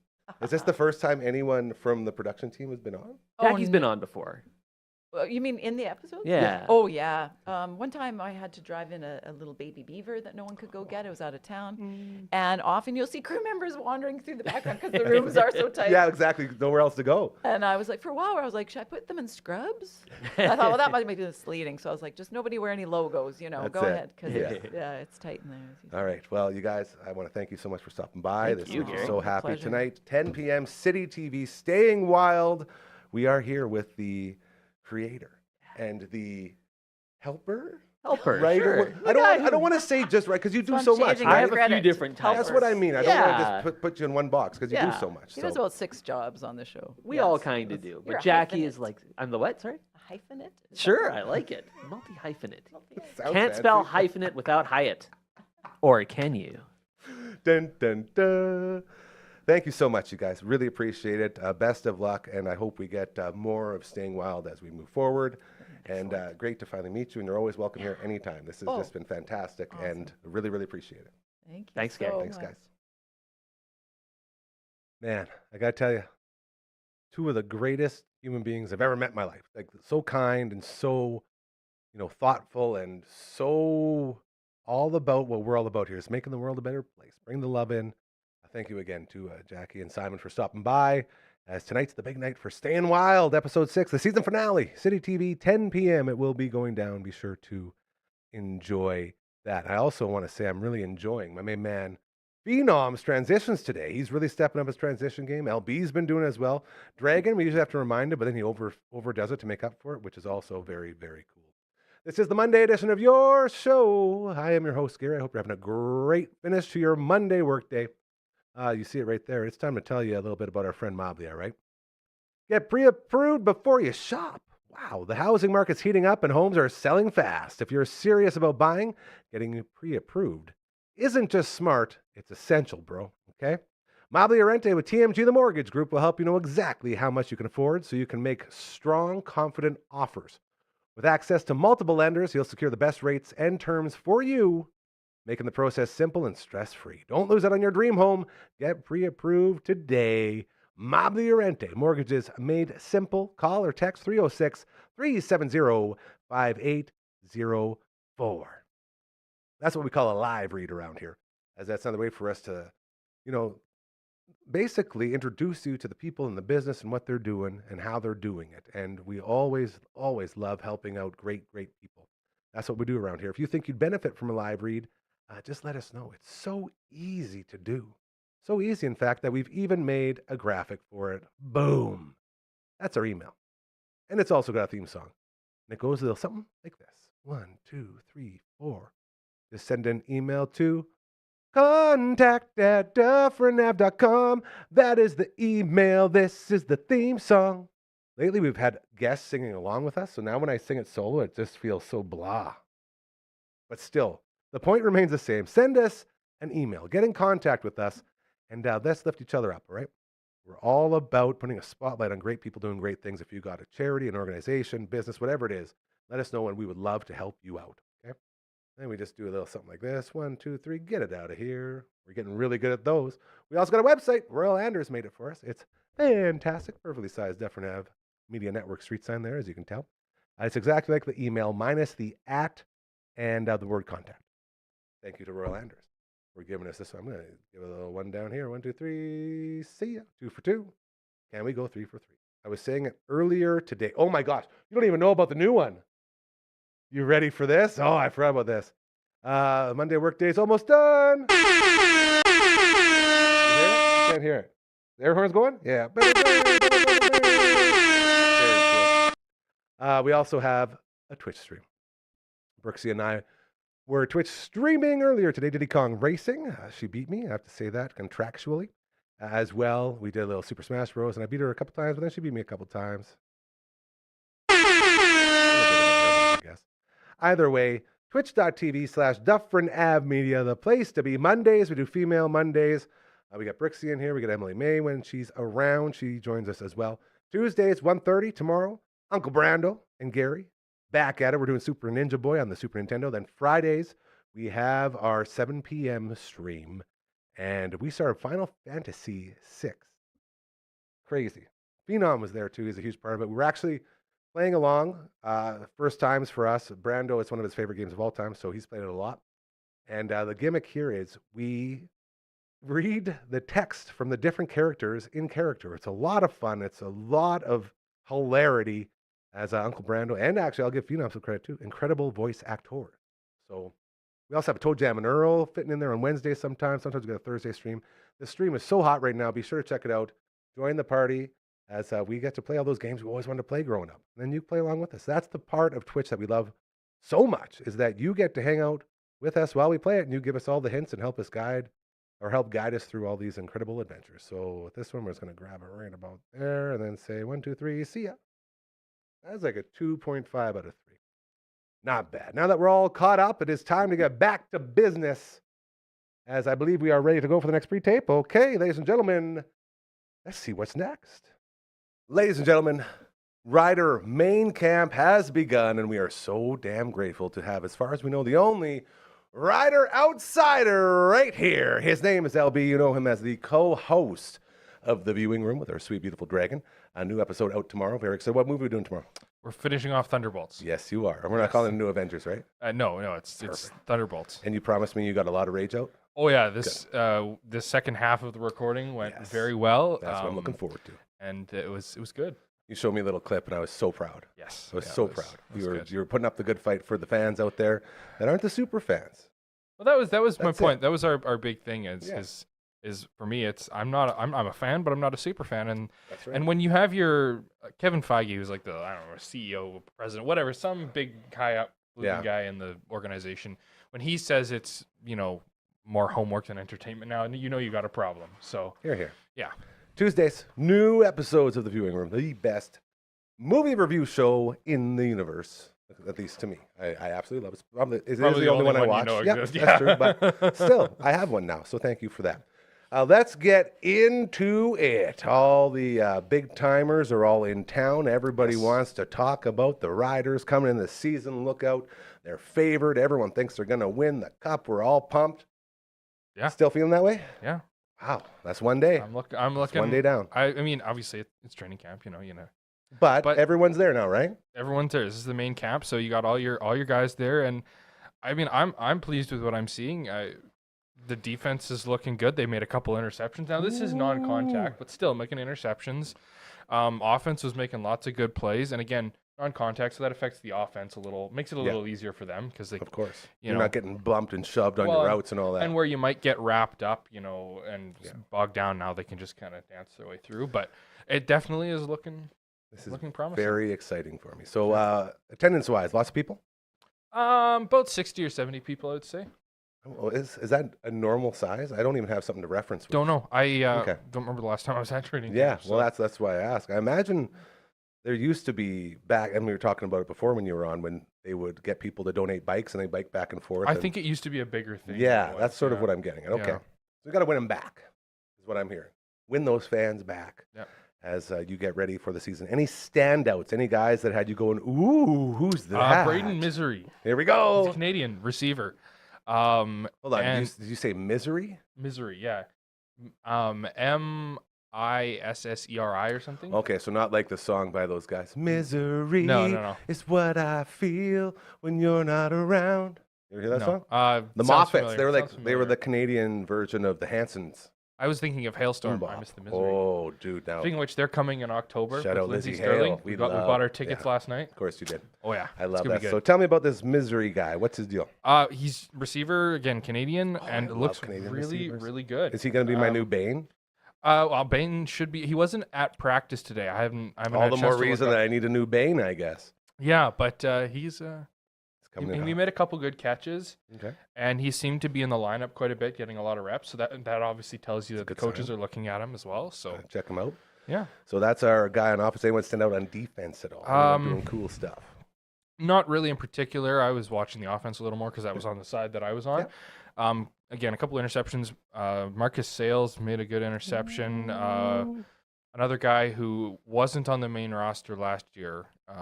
Is this the first time anyone from the production team has been on? Jackie's been on before. Well, you mean in the episode? Yeah. Oh, yeah. One time I had to drive in a little baby beaver that no one could go get. It was out of town. And often you'll see crew members wandering through the background because the rooms are so tight. Yeah, exactly. Nowhere else to go. And I was like, for a while, I was like, should I put them in scrubs? And I thought, well, that might be misleading. So I was like, just nobody wear any logos, That's go it. ahead. Because, Yeah. it's tight in there. All right. Well, you guys, I want to thank you so much for stopping by. Thank This you, is Gary. so My happy pleasure. tonight. 10 p.m. City TV, Staying Wild. We are here with the creator and the helper. Helper. Writer. Sure. I don't want to say just right because you do I'm so much. changing I my Right? have a few credit. different Helper. That's what I mean. I don't want to Yeah. just put you in one box because you do Yeah. so much. He does So about 6 jobs on the show. We Yes. all kind of do. You're But a Jackie hyphenate. is like, I'm the what? Sorry? A hyphenate? Is that Sure, right? I like it. Multi-hyphenate. sounds Can't spell fancy. hyphenate without Hyatt. Or can you? Dun, dun, dun. Thank you so much, you guys. Really appreciate it. Best of luck, and I hope we get more of Staying Wild as we move forward. And great to finally meet you, and you're always welcome here anytime. This has Oh, just been fantastic, and really, really appreciate it. Thank you Thanks, Gary. so Thanks, much. guys. Man, I gotta tell you, two of the greatest human beings I've ever met in my life. Like so kind and so, thoughtful and so all about what we're all about here is making the world a better place. Bring the love in. Thank you again to Jackie and Simon for stopping by. As tonight's the big night for Staying Wild, episode 6, the season finale, City TV, 10 p.m. It will be going down. Be sure to enjoy that. I also want to say I'm really enjoying my main man Phenom's transitions today. He's really stepping up his transition game. LB's been doing it as well. Dragon, we usually have to remind him, but then he overdoes it to make up for it, which is also very, very cool. This is the Monday edition of your show. I am your host, Gary. I hope you're having a great finish to your Monday workday. You see it right there. It's time to tell you a little bit about our friend Mobley, all right? Get pre-approved before you shop. Wow, the housing market's heating up and homes are selling fast. If you're serious about buying, getting pre-approved isn't just smart, it's essential, bro, okay? Mobley Arente with TMG The Mortgage Group will help you know exactly how much you can afford so you can make strong, confident offers. With access to multiple lenders, he'll secure the best rates and terms for you, making the process simple and stress-free. Don't lose out on your dream home. Get pre-approved today. Mobley Arente. Mortgages made simple. Call or text 306-370-5804. That's what we call a live read around here, as that's another way for us to, basically introduce you to the people in the business and what they're doing and how they're doing it. And we always, always love helping out great, great people. That's what we do around here. If you think you'd benefit from a live read, just let us know. It's so easy to do. So easy, in fact, that we've even made a graphic for it. Boom. That's our email. And it's also got a theme song. And it goes a little something like this. 1, 2, 3, 4. Just send an email to contact@dufferinave.com. That is the email. This is the theme song. Lately, we've had guests singing along with us. So now when I sing it solo, it just feels so blah. But still, the point remains the same. Send us an email. Get in contact with us. And let's lift each other up, all right? We're all about putting a spotlight on great people doing great things. If you got a charity, an organization, business, whatever it is, let us know and we would love to help you out, okay? Then we just do a little something like this. 1, 2, 3, get it out of here. We're getting really good at those. We also got a website. Royal Anders made it for us. It's fantastic. Perfectly sized Dufferin Ave Media Network street sign there, as you can tell. It's exactly like the email minus the @ and the word contact. Thank you to Royal Anders for giving us this. I'm going to give a little one down here. 1, 2, 3. See ya. 2 for 2. Can we go 3 for 3? I was saying it earlier today. Oh my gosh. You don't even know about the new one. You ready for this? Oh, I forgot about this. Monday workday is almost done. You hear it? I can't hear it. The air horn's going? Yeah. Very cool. We also have a Twitch stream. Brooksy and I were Twitch streaming earlier today. Diddy Kong Racing. She beat me. I have to say that contractually. As well, we did a little Super Smash Bros. And I beat her a couple times, but then she beat me a couple times. I guess. Either way, twitch.tv/Dufferin Ave Media, the place to be. Mondays, we do female Mondays. We got Brooksy in here. We got Emily May when she's around. She joins us as well. Tuesdays, 1:30 tomorrow. Uncle Brando and Gary back at it. We're doing Super Ninja Boy on the Super Nintendo. Then Fridays, we have our 7 p.m. stream. And we started Final Fantasy VI. Crazy. Phenom was there too. He's a huge part of it. We were actually playing along. First times for us. Brando, it's one of his favorite games of all time, so he's played it a lot. And the gimmick here is we read the text from the different characters in character. It's a lot of fun. It's a lot of hilarity as Uncle Brando. And actually, I'll give Phenom some credit too. Incredible voice actor. So we also have a Toe Jam and Earl fitting in there on Wednesdays sometimes. Sometimes we got a Thursday stream. The stream is so hot right now. Be sure to check it out. Join the party as we get to play all those games we always wanted to play growing up. And then you play along with us. That's the part of Twitch that we love so much, is that you get to hang out with us while we play it, and you give us all the hints and help guide us through all these incredible adventures. So with this one, we're just going to grab it right about there and then say 1, 2, 3, see ya. That's like a 2.5 out of 3. Not bad. Now that we're all caught up, it is time to get back to business, as I believe we are ready to go for the next pre-tape. Okay, ladies and gentlemen, let's see what's next. Ladies and gentlemen, Rider Main Camp has begun, and we are so damn grateful to have, as far as we know, the only Rider outsider right here. His name is LB. You know him as the co-host of The Viewing Room with our sweet, beautiful dragon. A new episode out tomorrow. Very excited. What movie are we doing tomorrow? We're finishing off Thunderbolts. Yes, you are. And we're not calling it New Avengers, right? No, it's Thunderbolts. And you promised me you got a lot of rage out? Oh yeah, this second half of the recording went very well. That's what I'm looking forward to. And it was good. You showed me a little clip, and I was so proud. Yes, I was so proud. Good. You were putting up the good fight for the fans out there that aren't the super fans. Well, that was my point. That was our big thing. Is for me, I'm a fan, but I'm not a super fan. And That's right. and when you have your Kevin Feige, who's like the CEO, president, whatever, some big guy guy in the organization, when he says it's more homework than entertainment now, and you got a problem. So Here. yeah. Tuesdays, new episodes of The Viewing Room, the best movie review show in the universe, at least to me. I absolutely love it. It is the only one I watch. That's true, but still, I have one now, so thank you for that. Let's get into it. All the big timers are all in town. Everybody wants to talk about the Riders coming in the season. Look out. They're favored. Everyone thinks they're going to win the cup. We're all pumped. Yeah. Still feeling that way? Yeah. Wow. That's one day. I'm looking. That's one day down. I mean, obviously it's training camp, But everyone's there now, right? Everyone's there. This is the main camp, so you got all your guys there, and I mean, I'm pleased with what I'm seeing. The defense is looking good. They made a couple interceptions. Now this is non-contact, but still making interceptions. Offense was making lots of good plays, and again, non-contact, so that affects the offense a little, makes it a little easier for them because they, Of course. you You're know, not getting bumped and shoved on your routes and all that. and where you might get wrapped up, and bogged down. Now they can just kind of dance their way through. But it definitely is looking promising. Very exciting for me. So attendance-wise, lots of people? About 60 or 70 people, I would say. Oh, is that a normal size? I don't even have something to reference with. Don't know. I Okay. don't remember the last time I was at training. Yeah, camp, well, so- that's why I ask. I imagine there used to be back, and we were talking about it before when you were on, when they would get people to donate bikes and they bike back and forth. I and- think it used to be a bigger thing. Yeah, than it that's was, sort of yeah. what I'm getting at. Okay. Yeah. So we got to win them back, is what I'm hearing. Win those fans back Yep. as you get ready for the season. Any standouts? Any guys that had you going, ooh, who's that? Braden Misery. Here we He's a go. Canadian receiver. Hold on. and- Did you say misery? Misery, yeah. Misseri or something. Okay, so not like the song by those guys. Misery No. is what I feel when you're not around. You ever hear that song? The sounds Moffats. familiar, They were sounds they were familiar. the Canadian version of the Hansons. I was thinking of Hailstorm. I Bebop. missed the Misery. Oh, dude, now Speaking of which, they're coming in October. Shout with out Lindsay Lizzie Sterling. Hale. We We bought love- our tickets last night. of course you did. Oh yeah. I love It's gonna that. be So good. tell me about this misery guy. What's his deal? He's receiver again, Canadian, and love looks Canadian really, receivers. really good. Is he going to be my new Bane? Well, Bain should be. He wasn't at practice today. I haven't. All had the a more chance to look reason up. that I need a new Bane, I guess. Yeah, but he's It's coming in he hot. made a couple good catches, Okay. and he seemed to be in the lineup quite a bit, getting a lot of reps. So that obviously tells you that the good coaches sign. are looking at him as well. So Check him out. yeah, So that's our guy on offense. Anyone stand out on defense at all? Anyone doing cool stuff. not really in particular. I was watching the offense a little more because that was on the side that I was on. Again, a couple interceptions. Marcus Sales made a good interception. Another guy who wasn't on the main roster last year, but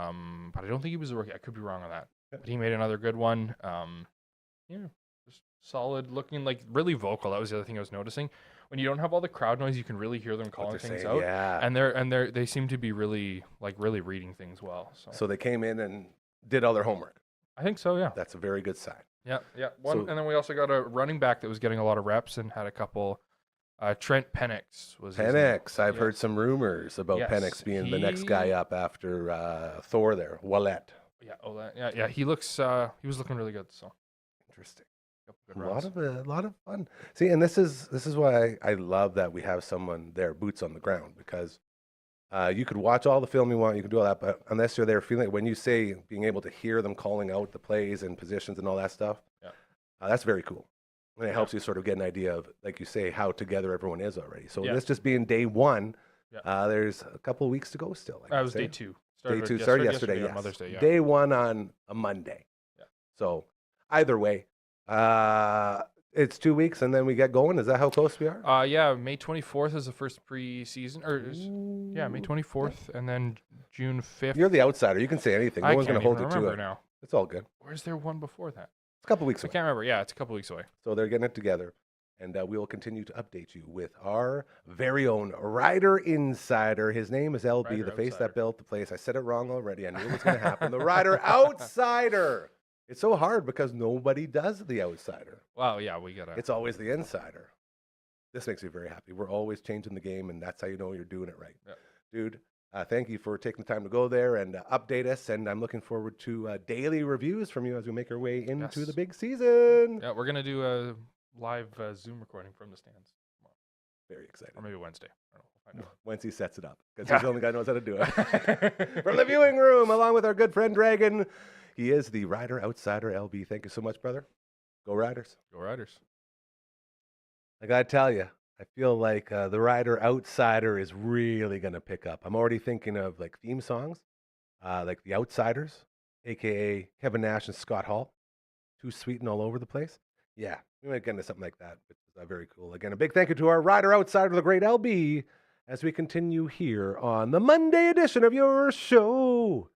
I don't think he was a rookie. I could be wrong on that. But he made another good one. Just solid looking, like really vocal. That was the other thing I was noticing. When you don't have all the crowd noise, you can really hear them What calling they're things saying, out. yeah. And they seem to be really reading things well. So they came in and did all their homework. I think so. Yeah. That's a very good sign. Yeah. So- And then we also got a running back that was getting a lot of reps and had a couple. Trent Penix was his name. Penix. I've Yes. heard some rumors about Yes, Penix being the next guy he- up after Thor there. Wallet. Yeah. He looks. He was looking really good. So Interesting. couple good A runs. lot of fun. See, and this is why I love that we have someone there, boots on the ground, because you could watch all the film you want, you can do all that, but unless you're there feeling it, when you say being able to hear them calling out the plays and positions and all that stuff, that's very cool. And it helps you sort of get an idea of, like you say, how together everyone is already. So this just being day one, there's a couple of weeks to go still. That was day two. Started yesterday, on yes. Mother's Day. Yeah. Day one on a Monday. Yeah. So either way, it's 2 weeks and then we get going. Is that how close we are? Yeah. May 24th is the first preseason, May 24th, and then June 5th. You're the outsider. You can say anything. No I one's going can't to hold even you to remember it. now. It's all good. Where's there one before that? It's a couple weeks I away. can't remember. Yeah, it's a couple weeks away. So they're getting it together. And we will continue to update you with our very own Rider Insider. His name is LB, Rider the face Outsider. that built the place. I said it wrong already. I knew it was going to happen. The Rider Outsider. It's so hard because nobody does the outsider. Wow. Yeah, we gotta. It's always the insider. This makes me very happy. We're always changing the game, and that's how you know you're doing it right. Yep. Dude, thank you for taking the time to go there and update us, and I'm looking forward to daily reviews from you as we make our way into Yes. the big season. Yeah, we're gonna do a live Zoom recording from the stands tomorrow, Very excited. or maybe Wednesday. I don't know. We'll find out. Once he sets it up, because he's the only guy who knows how to do it. From the viewing room, along with our good friend Dragon, he is the Rider Outsider LB. Thank you so much, brother. Go Riders. Go Riders. I gotta tell you, I feel like the Rider Outsider is really gonna pick up. I'm already thinking of like theme songs, like The Outsiders, aka Kevin Nash and Scott Hall, Too Sweet and All Over the Place. Yeah, we might get into something like that. It's very cool. Again, a big thank you to our Rider Outsider, the great LB, as we continue here on the Monday edition of your show.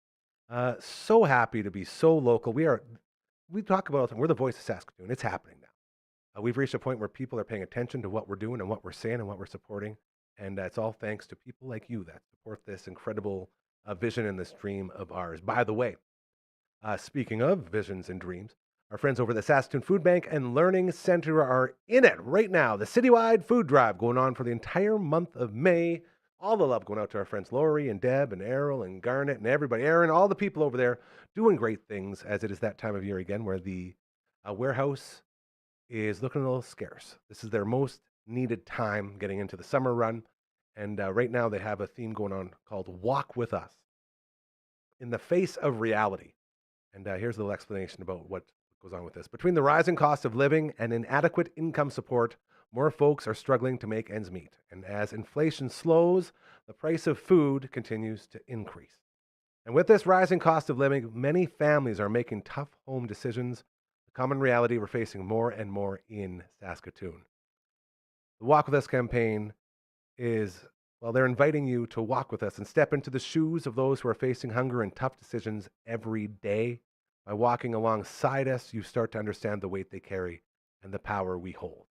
So happy to be so local. We talk about it. We're the voice of Saskatoon. It's happening now. We've reached a point where people are paying attention to what we're doing and what we're saying and what we're supporting. And it's all thanks to people like you that support this incredible vision and this dream of ours. By the way, speaking of visions and dreams, Our friends over at the Saskatoon Food Bank and Learning Center are in it right now. The citywide food drive going on for the entire month of May. All the love going out to our friends Lori and Deb and Errol and Garnet and everybody, Aaron, all the people over there doing great things as it is that time of year again where the warehouse is looking a little scarce. This is their most needed time getting into the summer run. And right now they have a theme going on called Walk With Us in the Face of Reality. And here's a little explanation about what goes on with this. Between the rising cost of living and inadequate income support, more folks are struggling to make ends meet. And as inflation slows, the price of food continues to increase. And with this rising cost of living, many families are making tough home decisions, a common reality we're facing more and more in Saskatoon. The Walk With Us campaign is, well, they're inviting you to walk with us and step into the shoes of those who are facing hunger and tough decisions every day. By walking alongside us, you start to understand the weight they carry and the power we hold.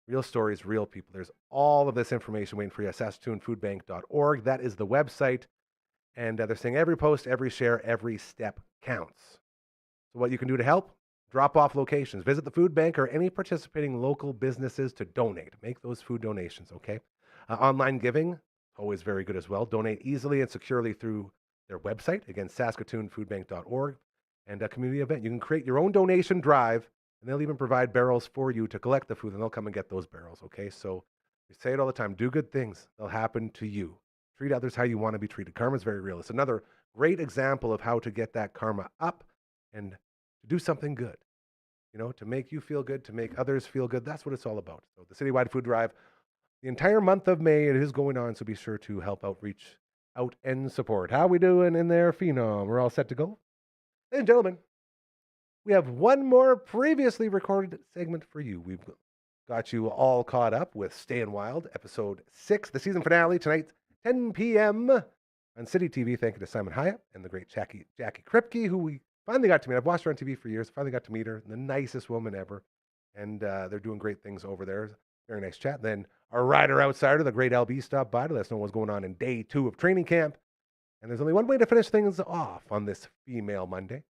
Real stories, real people. There's all of this information waiting for you at SaskatoonFoodBank.org. That is the website. And they're saying every post, every share, every step counts. So what you can do to help? Drop off locations. Visit the food bank or any participating local businesses to donate. Make those food donations, okay? Online giving, always very good as well. Donate easily and securely through their website. Again, SaskatoonFoodBank.org. And a community event. You can create your own donation drive, and they'll even provide barrels for you to collect the food, and they'll come and get those barrels, okay? So we say it all the time. Do good things. They'll happen to you. Treat others how you want to be treated. Karma is very real. It's another great example of how to get that karma up and to do something good, you know, to make you feel good, to make others feel good. That's what it's all about. So the Citywide Food Drive, the entire month of May, it is going on, so be sure to help outreach out and support. How we doing in there, Phenom? We're all set to go? Ladies and gentlemen, we have one more previously recorded segment for you. We've got you all caught up with Staying Wild, episode 6, the season finale tonight, 10 p.m. on City TV. Thank you to Simon Hyatt and the great Jackie Kripke, who we finally got to meet. I've watched her on TV for years. Finally got to meet her. The nicest woman ever. And they're doing great things over there. Very nice chat. Then our rider outsider, the great LB, stopped by to let us know what's going on in day 2 of training camp. And there's only one way to finish things off on this Female Monday.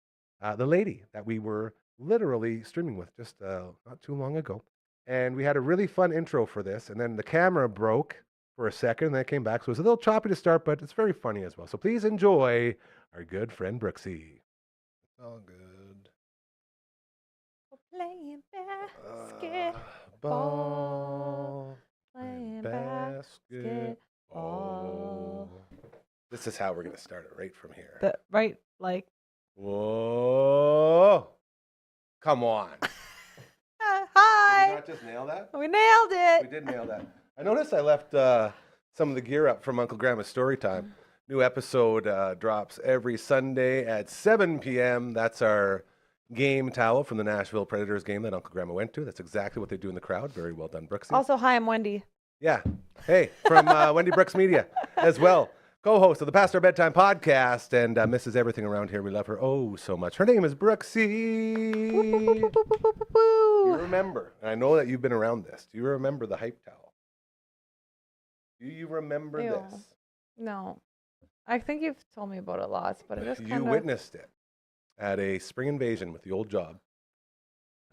The lady that we were literally streaming with just not too long ago. And we had a really fun intro for this. And then the camera broke for a second, and then it came back. So it was a little choppy to start, but it's very funny as well. So please enjoy our good friend Brooksy. All good. Playing basketball. Playing basketball. This is how we're going to start it right from here. Right, like. Whoa. Come on. Did Hi. we not just nail that? We nailed it. We did nail that. I noticed I left some of the gear up from Uncle Grandma's Story Time. New episode drops every Sunday at 7 p.m. That's our game towel from the Nashville Predators game that Uncle Grandma went to. That's exactly what they do in the crowd. Very well done, Brooksy. Also, hi, I'm Wendy. Yeah. Hey, from Wendy Brooks Media as well. Co-host of the Past Our Bedtime podcast and misses everything around here. We love her oh so much. Her name is Brooksy. You remember, and I know that you've been around this. Do you remember the hype towel? Do you remember Ew. this? No. I think you've told me about it lots, but it is kind You of. witnessed it at a spring invasion with the old job.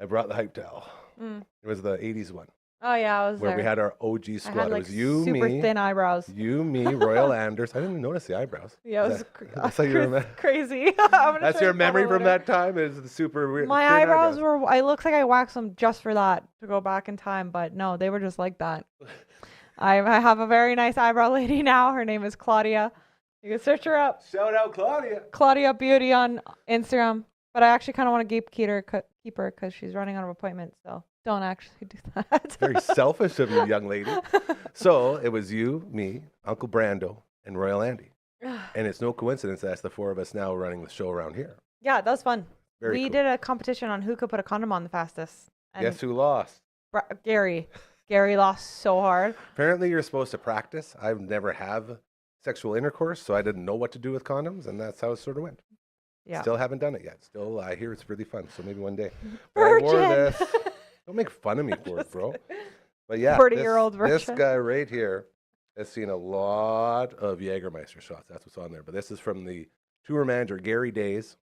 I brought the hype towel. Mm. It was the 80s one. Oh, yeah, I was where there. we had our OG I squad. had, It like, was you, super me, thin eyebrows. you, me, Royal Anders. I didn't even notice the eyebrows. Yeah, it Is was that's how you remember. crazy. That's your memory from that time? Is the super weird? My thin eyebrows were. It looks like I waxed them just for that to go back in time, but no, they were just like that. I have a very nice eyebrow lady now. Her name is Claudia. You can search her up. Shout out Claudia. Claudia Beauty on Instagram. But I actually kind of want to keep her because she's running out of appointments. So don't actually do that. Very selfish of you, young lady. So it was you, me, Uncle Brando, and Royal Andy. And it's no coincidence that's the 4 of us now running the show around here. Yeah, that was fun. Very we cool. did a competition on who could put a condom on the fastest. And Guess who lost? Gary. Gary lost so hard. Apparently you're supposed to practice. I've never have sexual intercourse, so I didn't know what to do with condoms, and that's how it sort of went. Yeah. Still haven't done it yet. Still, I hear it's really fun, so maybe one day. But I wore this. Don't make fun of me for it, bro. But yeah, 40-year-old this version. guy right here has seen a lot of Jägermeister shots. That's what's on there. But this is from the tour manager, Gary days.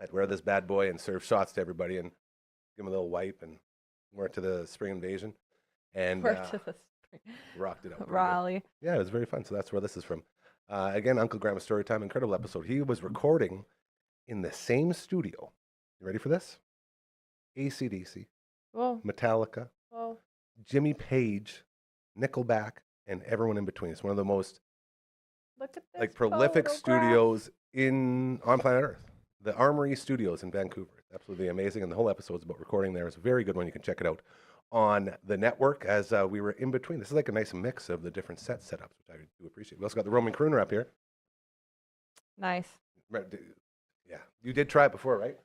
I'd wear this bad boy and serve shots to everybody and give them a little wipe and wear it to the spring invasion. And Word to the rocked it out. pretty good. rally. Yeah, it was very fun. So that's where this is from. Again, Uncle Grandma's Story Time, incredible episode. He was recording in the same studio. You ready for this? AC/DC, Whoa, Metallica, whoa. Jimmy Page, Nickelback, and everyone in between. It's one of the most Look at this. like prolific photograph. studios on planet Earth. The Armory Studios in Vancouver. It's absolutely amazing, and the whole episode's about recording there. It's a very good one. You can check it out on the network as we were in between. This is like a nice mix of the different set setups, which I do appreciate. We also got the Roman Crooner up here. Nice. Yeah, you did try it before, right?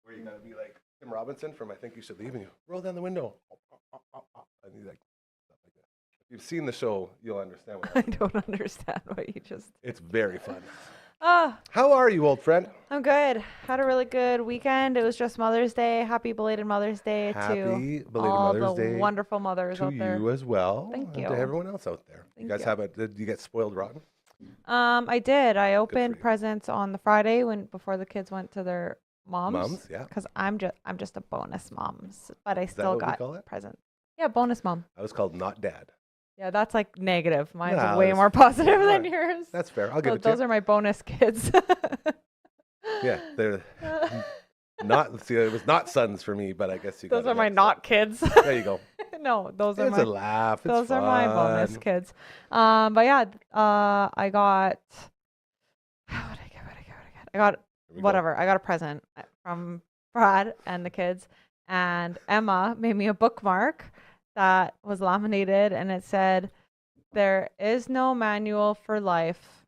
Where you gotta be like Tim Robinson from I Think You Should Leave, and you roll down the window. And you like stuff like that. If you've seen the show, you'll understand what I don't understand what you just. it's very fun. Ah, How are you, old friend? I'm good. Had a really good weekend. It was just Mother's Day. Happy belated Mother's Day Happy to belated all Mother's the Day wonderful mothers to out there. you as well. Thank and you. to everyone else out there. You Thank guys you. did you get spoiled rotten? I did. I opened you. presents on the Friday before the kids went to their moms. Mums, yeah. Because I'm just a bonus mom, but I that still what we got call it? presents. Yeah, bonus mom. I was called not dad. Yeah, that's like negative. Mine's No, way that's- more positive yeah, than right. yours. That's fair. I'll give it to Those you. are my bonus kids. Yeah, they're not. See, it was not sons for me, but I guess you. Those got are my it. not kids. There you go. No, those are It's my a laugh. It's those are my bonus fun. kids. But yeah, I got what did I get? I got There we go. whatever. I got a present from Brad and the kids, and Emma made me a bookmark that was laminated, and it said, "There is no manual for life,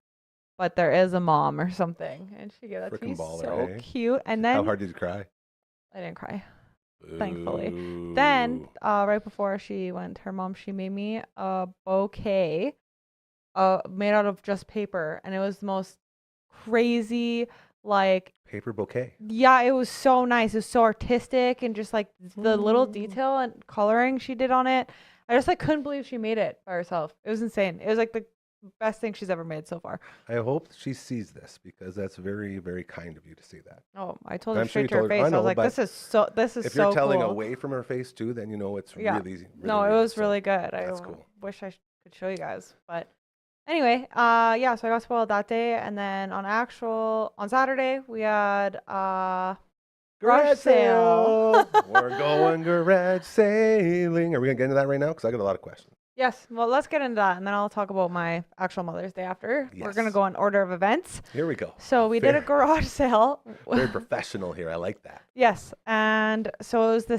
but there is a mom," or something. And she gave that to me. Frickin' baller, So eh? cute. And How then hard did you cry? I didn't cry. Thankfully. Then, right before she went to her mom, she made me a bouquet made out of just paper. And it was the most crazy, like, Paper bouquet. yeah, it was so nice. It was so artistic and just like the little detail and coloring she did on it. I just like couldn't believe she made it by herself. It was insane. It was like the best thing she's ever made so far. I hope she sees this because that's very, very kind of you to say that. Oh, I told her I'm sure straight you to her told her- I face. I know, was like, but this is so If you're telling cool. away from her face too, then you know it's Yeah. really easy. No, it was really good. that's I cool. wish I could show you guys, but anyway, yeah. So I got spoiled that day, and then on Saturday we had garage sale. We're going garage sailing. Are we gonna get into that right now? Because I got a lot of questions. Yes. Well, let's get into that, and then I'll talk about my actual Mother's Day after. We're gonna Yes. go in order of events. Here we go. So we did a garage sale. Very professional here. I like that. Yes, and so it was the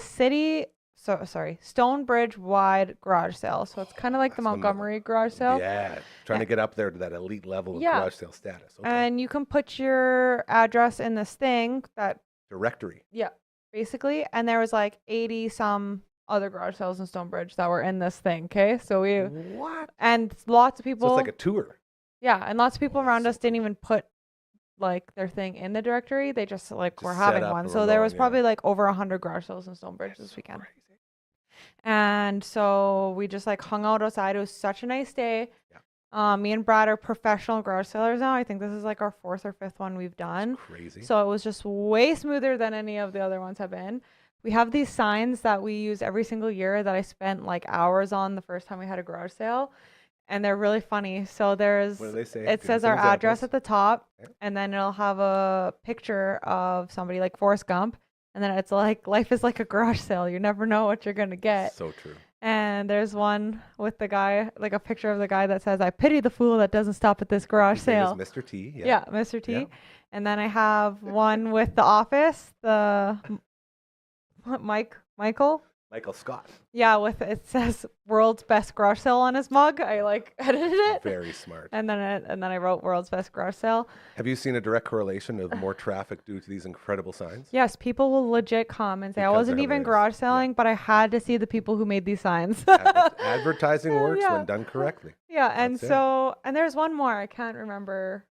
Stonebridge wide garage sale. So it's kind of like the That's one of the- Montgomery garage sale. Yeah, trying to get up there to that elite level of Yeah. garage sale status. Okay. And you can put your address in this thing that, Directory. yeah, basically. And there was like 80 some other garage sales in Stonebridge that were in this thing. Okay. So What? and lots of So people, it's like a tour. yeah. And lots of people Oh, around so us didn't even put like their thing in the directory. They just like Just were set having up one. and So we're there going, was yeah. probably like over 100 garage sales in Stonebridge this weekend. And so we just like hung out outside. It was such a nice day. Me and Brad are professional garage sailors now. I think this is like our 4th or 5th one we've done. Crazy. So it was just way smoother than any of the other ones have been. We have these signs that we use every single year that I spent like hours on the first time we had a garage sale. And they're really funny. So there's, What do they say? it Give me says some our address examples. at the top, Okay. and then it'll have a picture of somebody like Forrest Gump. And then it's like, life is like a garage sale. You never know what you're going to get. So true. And there's one with the guy, like a picture of the guy that says, "I pity the fool that doesn't stop at this garage His name is sale." Mr. T. Yeah, Mr. T. Yeah. And then I have one with The Office, Michael. Michael Scott. Yeah, with it says "World's Best Garage Sale" on his mug. I like edited it, Very smart. and then I wrote "World's Best Garage Sale." Have you seen a direct correlation of more traffic due to these incredible signs? Yes, people will legit come and say, "I Because wasn't they're even hilarious. garage Yeah. selling, but I had to see the people who made these signs." Advertising works Yeah. when done correctly. Yeah, and That's it. so and there's one more. I can't remember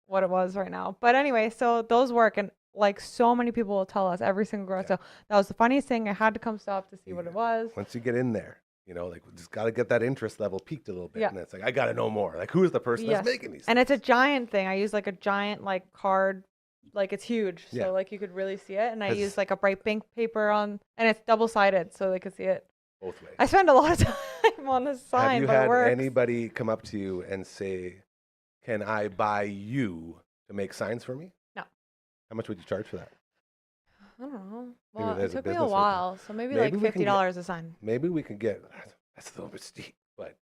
what it was right now. But anyway, so those work, and like so many people will tell us every single garage sale. That was the funniest thing. I had to come stop to see what it was. Once you get in there, you know, like just got to get that interest level peaked a little bit. Yeah. And it's like, I got to know more. Like, who is the person Yes. that's making these? And it's a giant thing. I use like a giant like card like it's huge, Yeah. so like you could really see it. And I 'Cause- used like a bright pink paper on, and it's double-sided, so they could see it. Both ways. I spend a lot of time on this sign, Have you but it had works. anybody come up to you and say, "Can I buy you to make signs for me?" No. How much would you charge for that? I don't know. Maybe Well, it there's a took me a business right there. while, so maybe Maybe like we can get- $50 a sign. Maybe we can get. That's a little bit steep, but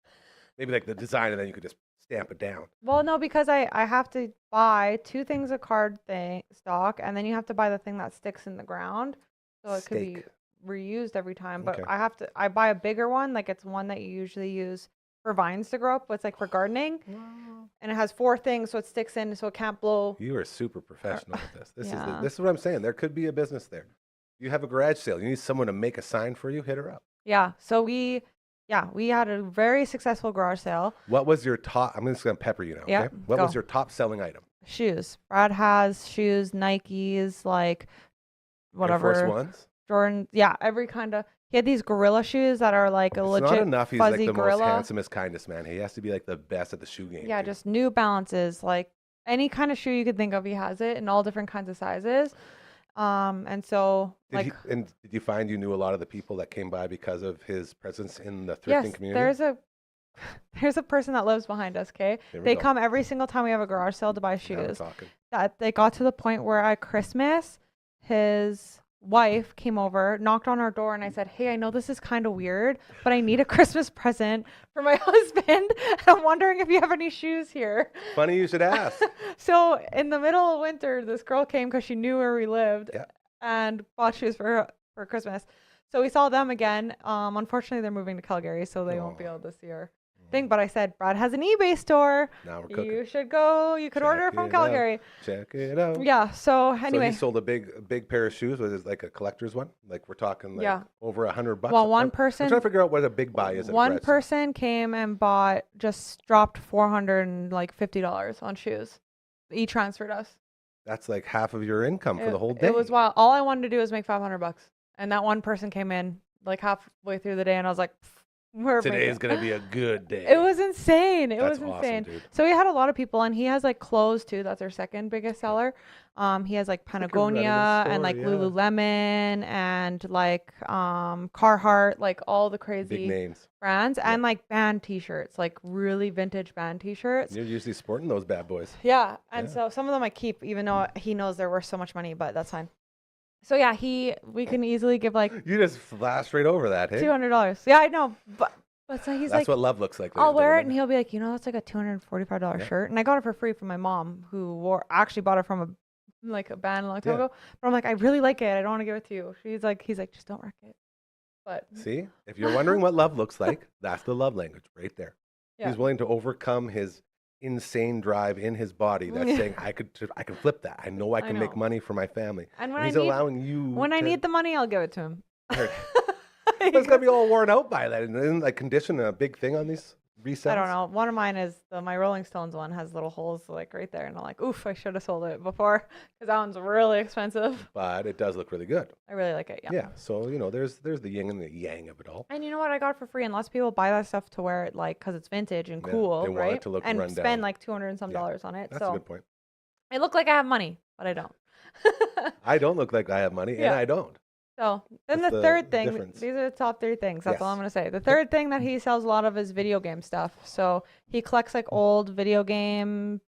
maybe like the design, and then you could just stamp it down. Well, no, because I have to buy 2 things of card stock, and then you have to buy the thing that sticks in the ground, so it could be Stake. reused every time. But Okay. I buy a bigger one, like it's one that you usually use for vines to grow up. It's like for gardening, and it has 4 things, so it sticks in, so it can't blow. You are super professional with this. This Yeah. this is what I'm saying. There could be a business there. You have a garage sale. You need someone to make a sign for you. Hit her up. Yeah. So we had a very successful garage sale. What was your top? I'm just gonna pepper you now. Yeah, Okay. What go. was your top selling item? Shoes. Brad has shoes, Nikes, like whatever. Air Force Ones. Jordan. Yeah, every kind of. He had these gorilla shoes that are like a It's legit not enough. He's like fuzzy the gorilla. most handsomest, kindest man. He has to be like the best at the shoe game. Yeah, too. just New Balances, like any kind of shoe you could think of, he has it in all different kinds of sizes. And so Did like and did you find you knew a lot of the people that came by because of his presence in the thrifting yes, community? there's a person that lives behind us. Okay, There we they go. come every single time we have a garage sale to buy Now we're shoes. talking. That they got to the point where at Christmas, his wife came over, knocked on our door, and I said, "Hey, I know this is kind of weird, but I need a Christmas present for my husband. And I'm wondering if you have any shoes here." Funny you should ask. So in the middle of winter, this girl came because she knew where we lived Yeah. and bought shoes for Christmas. So we saw them again. Unfortunately, they're moving to Calgary, so they won't be able to see our thing. But I said, Brad has an eBay store. Now we're cooking. You should go. You could order Check it from it out. Calgary. Check it out. Yeah. So So anyway, he sold a big pair of shoes. Was it like a collector's one? Like we're talking like Yeah. over $100. Well, one I'm person- trying to figure out what a big buy is. At a one garage sale. person came and just dropped $450 on shoes. He transferred us. That's like half of your income for the whole day. It was wild. All I wanted to do was make $500, and that one person came in like halfway through the day, and I was like, "We're Today making-" is gonna be a good day. It was insane. It That's was awesome, insane. dude. So we had a lot of people, and he has like clothes too. That's our second biggest seller. He has like running a Patagonia and store, like yeah. Lululemon and like Carhartt, like all the crazy Big names. brands, and like band T-shirts, like really vintage band T-shirts. You're usually sporting those bad boys. Yeah, and Yeah. so some of them I keep, even though he knows they're worth so much money, but that's fine. So yeah, we can easily give like You just flashed right over that, hey? $200. Yeah, I know, but so he's That's like, what love looks like. I'll ladies wear it, gentlemen. and he'll be like, that's like a $245 Yeah. shirt, and I got it for free from my mom, who actually bought it from a band a long time Yeah. ago. But I'm like, I really like it. I don't want to give it to you. He's like, just don't wreck it. But See, if you're wondering what love looks like, that's the love language right there. Yeah. He's willing to overcome his insane drive in his body that's Yeah. saying, I can flip that. I know I can make know. money for my family. and And he's allowing you. when I to- need the money, I'll give it to him. But it's gonna be all worn out by that, and isn't like condition a big thing on these resets? I don't know. One of mine is my Rolling Stones one has little holes like right there, and I'm like, oof, I should have sold it before because that one's really expensive. But it does look really good. I really like it. Yeah. Yeah. So there's the yin and the yang of it all. And you know what? I got it for free, and lots of people buy that stuff to wear it like because it's vintage and Yeah, cool, they want it right? to look and run spend down. like $200 and some Yeah, dollars on it. That's a So good point. I look like I have money, but I don't. I don't look like I have money, Yeah. and I don't. So then What's the the third thing, difference? these are the top 3 things. That's all Yes. I'm going to say. The third thing that he sells a lot of is video game stuff. So he collects like old video game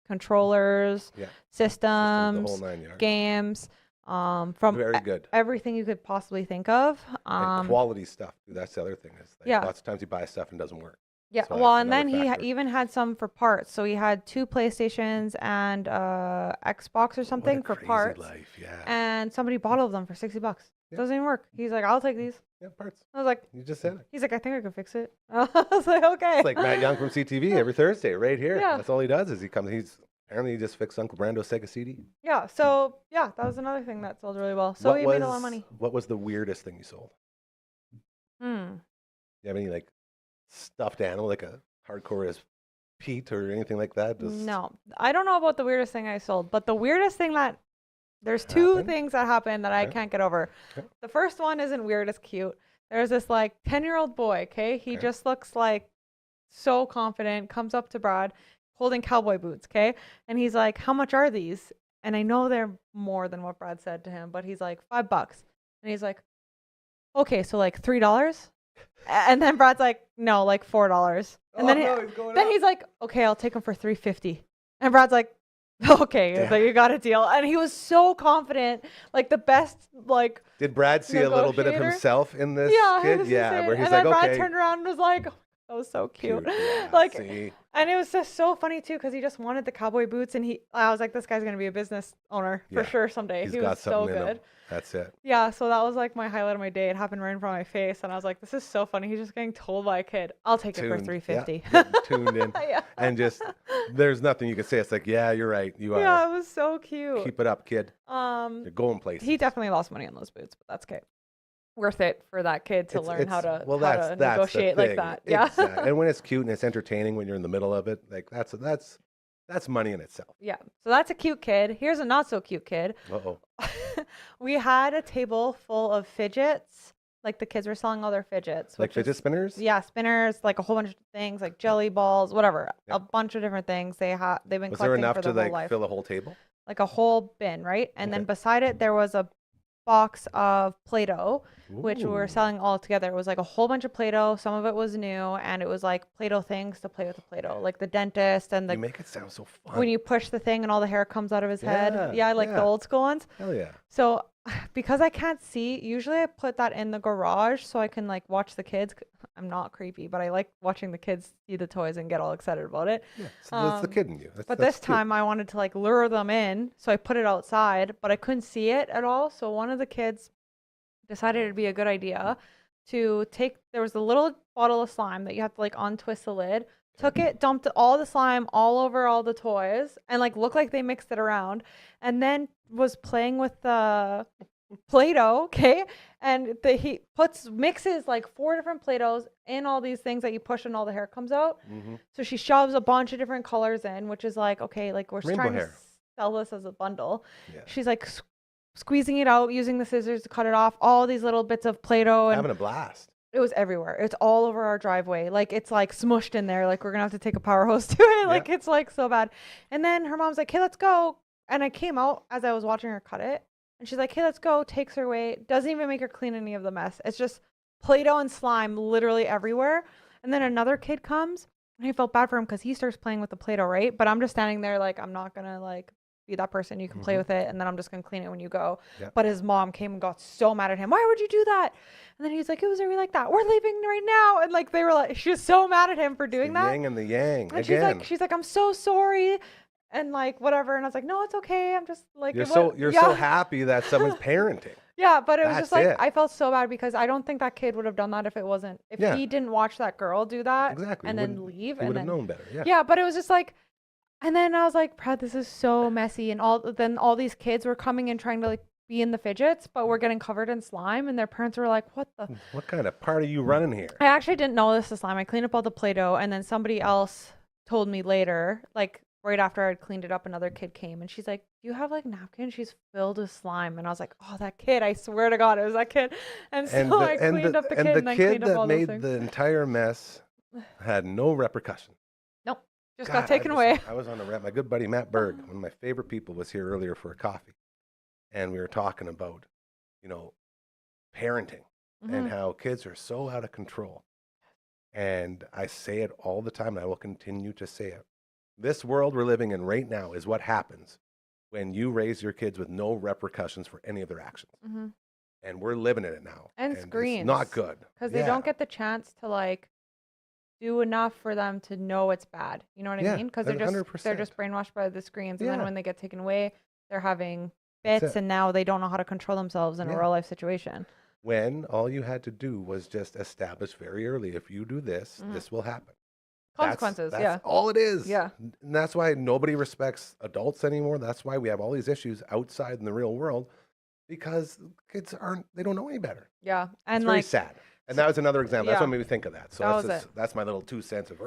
controllers, Yeah. systems, the whole 9 yards. games, from Very good. everything you could possibly think of. And quality stuff. Dude, that's the other thing. Is like Yeah. Lots of times you buy stuff and it doesn't work. Yeah, So well, that's and then another he factor. even had some for parts. So he had 2 PlayStations and Xbox or something What a for crazy parts. life. Yeah. And somebody bottled them for $60. Yeah. Doesn't even work. He's like, I'll take these. Yeah, parts. I was like, You just said it. he's like, I think I can fix it. I was like, okay. It's like Matt Young from CTV every Thursday, right here. Yeah. That's all he does is he comes. Apparently he just fixed Uncle Brando's Sega CD. Yeah. So yeah, that was another thing that sold really well. So What he made a lot of money. What was the weirdest thing you sold? Hmm. You have any like stuffed animal, like a hardcore as Pete or anything like that? Just No, I don't know about the weirdest thing I sold, but the weirdest thing that there's 2 Happened? things that happened that I Okay. can't get over. Okay. The first one isn't weird, it's cute. There's this like 10-year-old boy, okay? He Okay. just looks like so confident, comes up to Brad holding cowboy boots, okay? And he's like, "How much are these?" and I know they're more than what Brad said to him, but he's like, $5. And he's like, okay, so like $3? And then Brad's like, no, like $4. And then, he's like, okay, I'll take him for $3.50. And Brad's like, okay, so you got a deal. And he was so confident, like the best, like. Did Brad see a little bit of himself in this kid? Yeah, where he's and like, then Brad okay. turned around and was like, that was so cute. Yeah, like, see? and it was just so funny too, because he just wanted the cowboy boots, and I was like, this guy's gonna be a business owner for sure someday. He was so good. That's it. Yeah, so that was like my highlight of my day. It happened right in front of my face, and I was like, this is so funny. He's just getting told by a kid, I'll take it for $3.50. Yeah, tuned in. Yeah. And just, there's nothing you can say. It's like, yeah, you're right. You are. Yeah, it was so cute. Keep it up, kid. You're going places. He definitely lost money on those boots, but that's okay. Worth it for that kid to learn how to that's negotiate like that. Yeah. Exactly. And when it's cute and it's entertaining when you're in the middle of it, like that's money in itself. Yeah. So that's a cute kid. Here's a not so cute kid. Uh-oh. We had a table full of fidgets. Like the kids were selling all their fidgets. Like fidget spinners? Yeah, spinners, like a whole bunch of things, like jelly balls, whatever. Yep. A bunch of different things. They've been collecting for their whole life. Was there enough to like fill a whole table? Like a whole bin, right? And then beside it there was a box of Play-Doh, which we were selling all together. It was like a whole bunch of Play-Doh. Some of it was new, and it was like Play-Doh things to play with the Play-Doh, like the dentist and the. You make it sound so fun. When you push the thing and all the hair comes out of his head. Yeah, like the old school ones. Hell yeah. So because I can't see, usually I put that in the garage so I can like watch the kids. I'm not creepy, but I like watching the kids see the toys and get all excited about it. Yeah, so that's the kid in you. But this time I wanted to like lure them in, so I put it outside, but I couldn't see it at all. So one of the kids decided it'd be a good idea to there was a little bottle of slime that you have to like untwist the lid. Took it, dumped all the slime all over all the toys, and like looked like they mixed it around, and then was playing with the Play-Doh, okay? And he mixes like 4 different Play-Dohs in all these things that you push and all the hair comes out. Mm-hmm. So she shoves a bunch of different colors in, which is like, okay, like we're trying to sell this as a bundle. Yeah. She's like squeezing it out, using the scissors to cut it off, all these little bits of Play-Doh. Having a blast. It was everywhere. It's all over our driveway. Like it's like smushed in there. Like we're gonna have to take a power hose to it. Like it's like so bad. And then her mom's like, "Hey, let's go." And I came out as I was watching her cut it, and she's like, "Hey, let's go." Takes her away. Doesn't even make her clean any of the mess. It's just Play-Doh and slime literally everywhere. And then another kid comes, and I felt bad for him because he starts playing with the Play-Doh, right? But I'm just standing there like I'm not gonna like be that person. You can play with it, and then I'm just gonna clean it when you go. But his mom came and got so mad at him. Why would you do that? And then he's like, it was really like that. We're leaving right now. And like they were like, she was so mad at him for doing that. Yin and the yang. And she's like, I'm so sorry, and like whatever. And I was like, no, it's okay. I'm just like, you're so happy that someone's parenting. Yeah, but it was just like I felt so bad because I don't think that kid would have done that if he didn't watch that girl do that and then leave. He would have known better. Yeah, but it was just like. And then I was like, Brad, this is so messy. And all these kids were coming and trying to like be in the fidgets, but we're getting covered in slime. And their parents were like, what kind of party are you running here? I actually didn't know this is slime. I cleaned up all the Play-Doh, and then somebody else told me later, like right after I'd cleaned it up, another kid came and she's like, do you have like napkins? She's filled with slime. And I was like, oh, that kid, I swear to God, it was that kid. And so I cleaned up the kid and then cleaned up all those things. And the kid that made the entire mess had no repercussion. Just got taken away. I was on a rant. My good buddy Matt Berg, one of my favorite people, was here earlier for a coffee. And we were talking about, parenting and how kids are so out of control. And I say it all the time, and I will continue to say it. This world we're living in right now is what happens when you raise your kids with no repercussions for any of their actions. Mm-hmm. And we're living in it now. And screens. It's not good. Because they don't get the chance to like do enough for them to know it's bad. You know what I mean? Because they're just brainwashed by the screens, and then when they get taken away, they're having fits, and now they don't know how to control themselves in a real life situation. When all you had to do was just establish very early, if you do this, this will happen. Consequences. That's all it is. Yeah. And that's why nobody respects adults anymore. That's why we have all these issues outside in the real world, because kids they don't know any better. Yeah. And it's very sad. And that was another example. That's what made me think of that. So that's my little 2 cents of.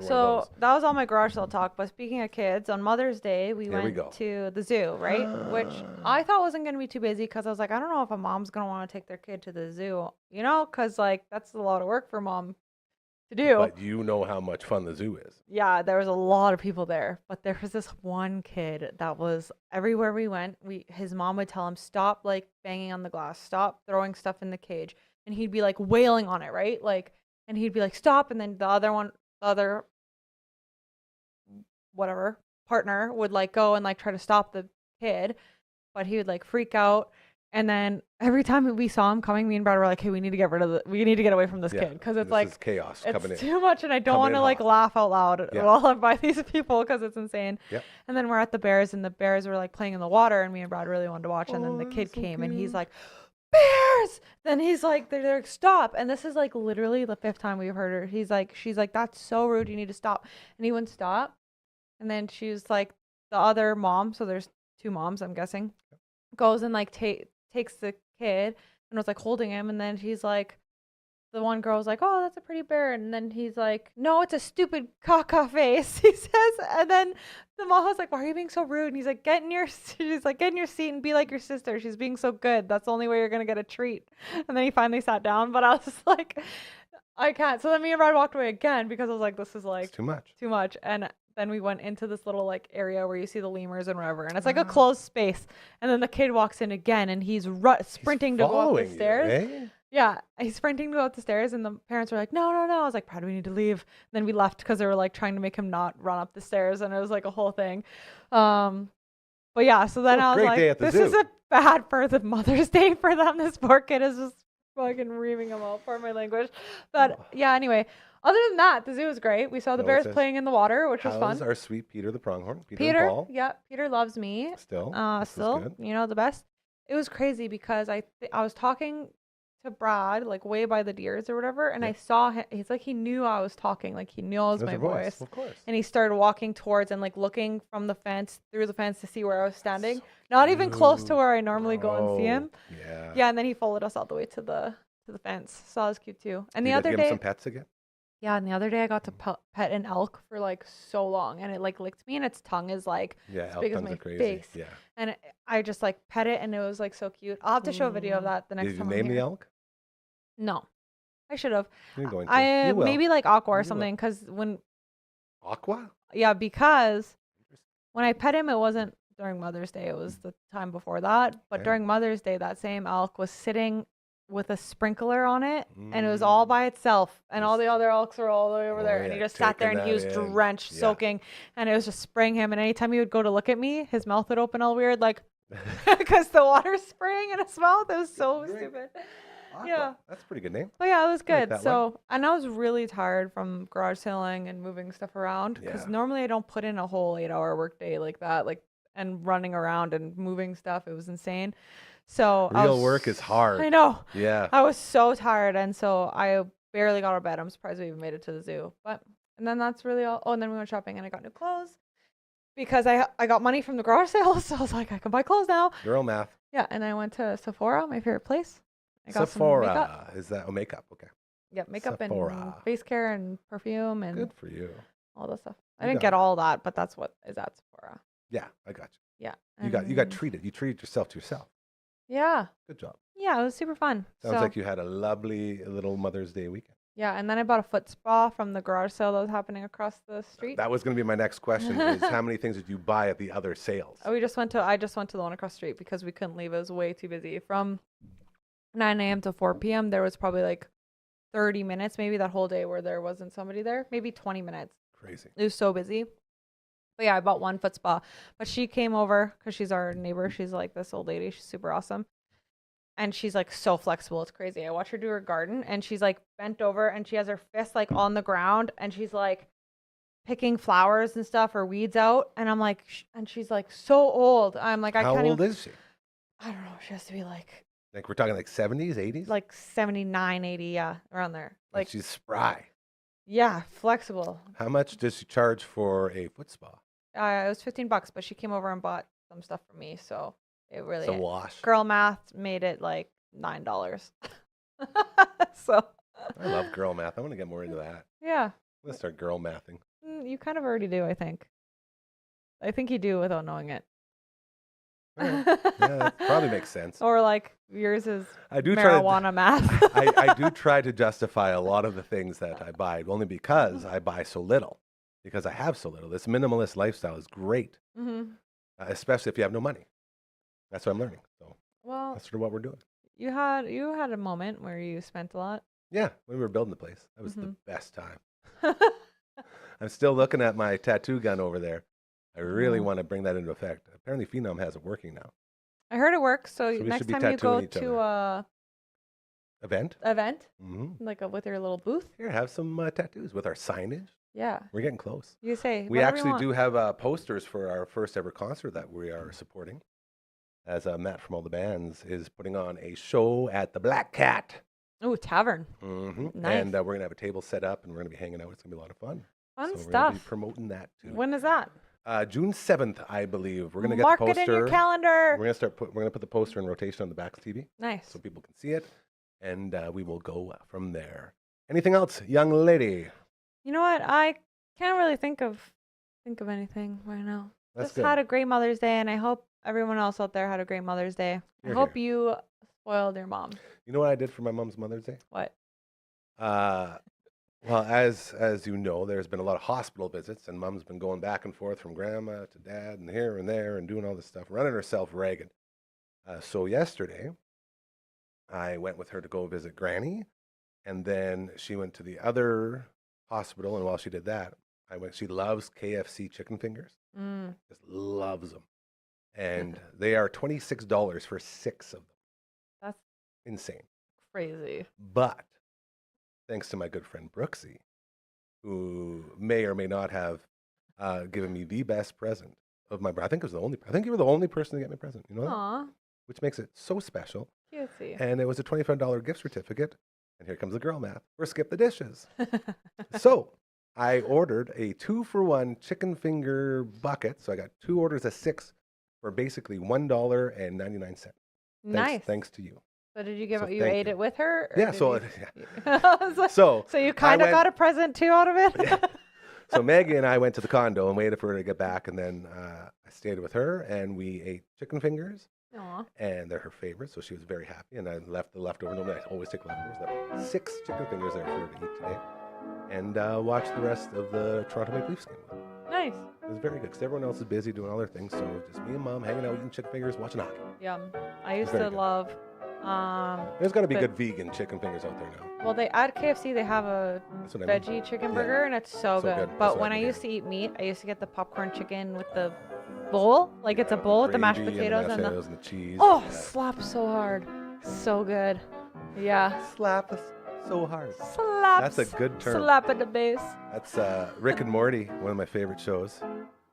So that was all my garage sale talk. But speaking of kids, on Mother's Day we went to the zoo, right? Which I thought wasn't going to be too busy because I was like, I don't know if a mom's going to want to take their kid to the zoo, because like that's a lot of work for mom. to do. But you know how much fun the zoo is. Yeah, there was a lot of people there, but there was this one kid that was everywhere we went. His mom would tell him, stop like banging on the glass, stop throwing stuff in the cage, and he'd be like wailing on it, right? Like, and he'd be like, stop, and then the other whatever partner would like go and like try to stop the kid, but he would like freak out. And then every time we saw him coming, me and Brad were like, hey, we need to get away from this kid because it's like is chaos coming in. it's too much, and I don't Coming want to in like hot. laugh out loud Yeah. while I'm by these people because it's insane. Yep. And then we're at the bears, and the bears were like playing in the water, and me and Brad really wanted to watch. And then Oh, the kid that's so came, and he's cute. like, bears. Then he's like, they're like, stop. And this is like literally the 5th time we've heard her. She's like, that's so rude. You need to stop. And he wouldn't stop. And then she was like, the other mom, so there's 2 moms, I'm guessing, goes and like takes the kid and was like holding him, and then he's like, the one girl's like, oh, that's a pretty bear, and then he's like, no, it's a stupid caca face, he says. And then the mom was like, why are you being so rude? And he's like, she's like, get in your seat and be like your sister, she's being so good, that's the only way you're gonna get a treat. And then he finally sat down, but I was just like, I can't. So then me and Brad walked away again because I was like, this is like It's too much. too much. And then we went into this little like area where you see the lemurs and whatever, and it's like a closed space. And then the kid walks in again, and he's sprinting to go up the Following you, stairs. eh? Yeah, he's sprinting to go up the stairs, and the parents were like, no, no, no. I was like, Brad, we need to leave. And then we left because they were like trying to make him not run up the stairs, and it was like a whole thing. But yeah, so then Well, I was great day like, at the this zoo. is a bad for the Mother's Day for them. This poor kid is just fucking reaming him out, for my language. But yeah, anyway, other than that, the zoo was great. We saw the No, it bears says, playing in the water, which was How's fun. our sweet Peter the pronghorn? Peter and Peter, Paul? yeah, Peter loves me. Still? This is Still, good. you know, the best. It was crazy because I was talking to Brad like way by the deers or whatever, and Yeah. I saw him. He's like, he knew I was talking, like he knows There's my a voice. Of course. And he started walking towards and like looking from the fence through the fence to see where I was standing. Not even close to cute, where I normally go and see him. Yeah. Yeah, and then he followed us all the way to the fence. So that was cute too. And You the got to other give him day, some pets again? yeah, and the other day I got to pet an elk for like so long, and it like licked me, and its tongue is like Yeah, elk big as tongues my are crazy. face. Yeah. And I just like pet it, and it was like so cute. I'll have to show a video of that the next Did you time I'm name the here. elk? No, I should have. You're going to. I You will. maybe like Aqua You or will. something, because Aqua? because when I pet him, it wasn't during Mother's Day. It was the time before that. But Okay. during Mother's Day, that same elk was sitting with a sprinkler on it, and it was all by itself, and all the other elks were all the way over Oh, there, and yeah, he just sat there, and he was taking that in. drenched, Yeah. soaking, and it was just spraying him. And anytime he would go to look at me, his mouth would open all weird, like because the water's spraying in his mouth. It was so Great. stupid. Aqua. Yeah. That's a pretty good name. But yeah, it was I like good. that So, and I was really tired from garage sailing and moving stuff around because Yeah. normally I don't put in a whole 8-hour workday like that, like and running around and moving stuff. It was insane. So Real work is hard. I know. Yeah. I was so tired, and so I barely got out of bed. I'm surprised we even made it to the zoo. But and then that's really all. Oh, and then we went shopping, and I got new clothes because I got money from the garage sale, so I was like, I can buy clothes now. Girl math. Yeah, and I went to Sephora, my favorite place. I got some makeup. Sephora. Is that makeup? Okay. Yeah, makeup and Sephora. face care and perfume and Good for you. all that stuff. I You didn't got get it. all that, but that's what is at Sephora. Yeah, I got you. Yeah. You got and- treated. You treated yourself to yourself. Yeah. Good job. Yeah, it was super fun. Sounds So, like you had a lovely little Mother's Day weekend. yeah, and then I bought a foot spa from the garage sale that was happening across the street. That was going to be my next question is how many things did you buy at the other sales? I just went to the one across the street because we couldn't leave. It was way too busy. From 9 a.m. to 4 p.m. there was probably like 30 minutes maybe that whole day where there wasn't somebody there. Maybe 20 minutes. Crazy. It was so busy. But yeah, I bought one foot spa. But she came over because she's our neighbor. She's like this old lady. She's super awesome. And she's like so flexible. It's crazy. I watch her do her garden, and she's like bent over, and she has her fist like on the ground, and she's like picking flowers and stuff or weeds out. And I'm like, and she's like so old. I'm like, I How can't old even, is she? I don't know. She has to be like Like we're talking like 70s, 80s? like 79, 80. Yeah, around there. Like Like, she's spry. yeah, flexible. How much does she charge for a foot spa? It was $15, but she came over and bought some stuff for me. So it really, It's a wash. girl math made it like $9. So I love girl math. I want to get more into that. Let's start girl mathing. you kind of already do. I think you do without knowing it. Yeah, that probably makes sense. Or like yours is I do marijuana math. I do try to justify a lot of the things that I buy, only because I buy so little, because I have so little. This minimalist lifestyle is great, especially if you have no money. That's what I'm learning. So Well, that's sort of what we're doing. you had a moment where you spent a lot. Yeah, when we were building the place, that was the best time. I'm still looking at my tattoo gun over there. I really want to bring that into effect. Apparently, Phenom has it working now. I heard it works. So, So we next should be time you go tattooing each to a Event? event, Mm-hmm. with your little booth, Here, have some tattoos with our signage. yeah, We're getting close. you say We whatever you actually want. do have posters for our first ever concert that we are supporting. As Matt from all the bands is putting on a show at the Black Cat. Ooh, tavern, Mm-hmm. Nice. And we're going to have a table set up and we're going to be hanging out. It's going to be a lot of fun. fun So we're going to be stuff. promoting that too. When is that? June 7th, I believe. We're going to get Mark the poster. it in your calendar. We're going to put the poster in rotation on the back of the TV Nice. so people can see it. And we will go from there. Anything else, young lady? You know what? I can't really think of anything right now. That's Just good. had a great Mother's Day, and I hope everyone else out there had a great Mother's Day. I Here, hope you spoiled your mom. You know what I did for my mom's Mother's Day? What? Well, as you know, there's been a lot of hospital visits, and Mom's been going back and forth from grandma to dad and here and there and doing all this stuff, running herself ragged. So yesterday, I went with her to go visit Granny, and then she went to the other hospital, and while she did that, she loves KFC chicken fingers, just loves them. And they are $26 for 6 of them. That's Insane. crazy. But thanks to my good friend Brooksy, who may or may not have given me the best present of my birthday. I think you were the only person to get me a present. You know that? Aw, Which makes it so special. cutesy. And it was a $25 gift certificate. And here comes the girl math for Skip the Dishes. So I ordered a 2-for-1 chicken finger bucket. So I got 2 orders of 6 for basically $1.99. Nice. Thanks to you. So did you give So it? You thank ate you. it with her? or Yeah. did So you- I was like- so so you kind of went- got a present too out of it. Yeah. So Maggie and I went to the condo and waited for her to get back, and then I stayed with her, and we ate chicken fingers, Aw. and they're her favorite, so she was very happy. And I left the leftover. Normally, I always take leftovers. There were 6 chicken fingers there for her to eat today, and watch the rest of the Toronto Maple Leafs game. Nice. It was very good because everyone else is busy doing all their things, so just me and Mom hanging out eating chicken fingers, watching hockey. Yum. I used very to good. love. There's got to be But- good vegan chicken fingers out there now. Well, they at KFC they have a That's what I mean. veggie chicken Yeah. burger, and it's so So good. good. That's But what when I've I been used to eat meat, I used to get the popcorn chicken with the bowl, like it's a bowl with the mashed Gravy potatoes and and the. potatoes and the cheese. Oh, Yeah. slaps so hard, so good. Yeah, Slap us so hard. slaps. That's a good term. Slap at the base. That's Rick and Morty, one of my favorite shows.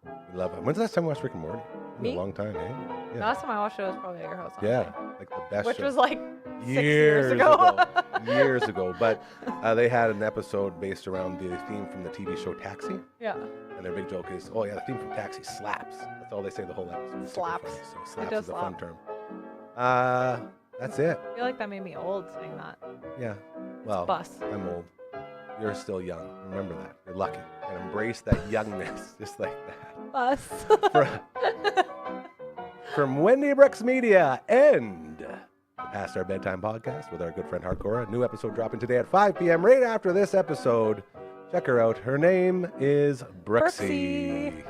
We love it. When's the last time we watched Rick and Morty? It's been Me? a long time, eh? The Yeah. last time I watched it was probably at your house. Yeah, honestly. like the best Which show. was like 6 years ago. years ago. But they had an episode based around the theme from the TV show Taxi. Yeah. And their big joke is, oh yeah, the theme from Taxi slaps. That's all they say the whole episode. It's super Slaps. funny. So slaps does is a fun slap. term. That's it. I feel like that made me old saying that. Yeah. Well, Bus. I'm old. You're still young. Remember that. You're lucky. And embrace that youngness just like that. Bus. From Wendy Brooks Media and the Past Our Bedtime podcast with our good friend Hardcore. A new episode dropping today at 5 p.m. right after this episode. Check her out. Her name is Brooksy.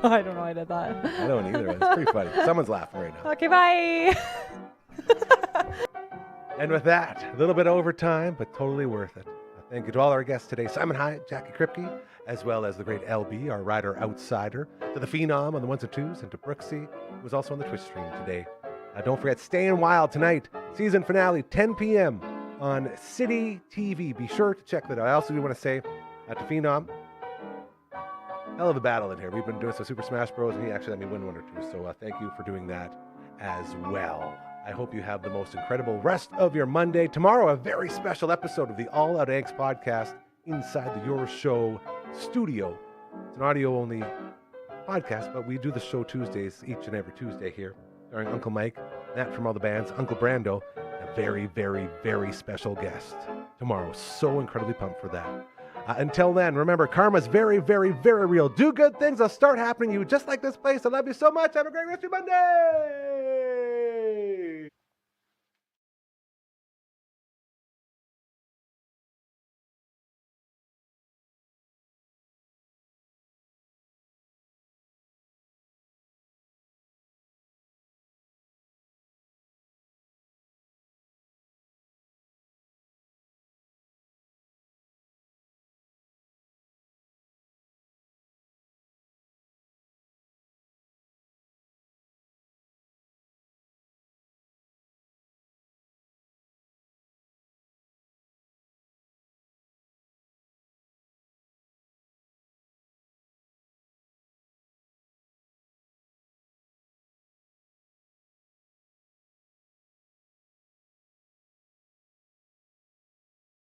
I don't know why I did that. I don't either. It's pretty funny. Someone's laughing right now. Okay, bye. And with that, a little bit over time, but totally worth it. Thank you to all our guests today, Simon Hyatt, Jackie Kripke, as well as the great LB, our rider outsider, to the Phenom on the ones and twos, and to Brooksy, who was also on the Twitch stream today. Don't forget, Staying Wild tonight, season finale, 10 p.m. on City TV. Be sure to check that out. I also do want to say to Phenom, hell of a battle in here. We've been doing some Super Smash Bros, and he actually let me win one or two, so thank you for doing that as well. I hope you have the most incredible rest of your Monday. Tomorrow, a very special episode of the All Out Angst podcast inside the Your Show studio. It's an audio-only podcast, but we do the show Tuesdays, each and every Tuesday here, starring Uncle Mike, Matt from all the bands, Uncle Brando, and a very, very, very special guest tomorrow. So incredibly pumped for that. Until then, remember, karma's very, very, very real. Do good things. They'll start happening to you just like this place. I love you so much. Have a great rest of your Monday.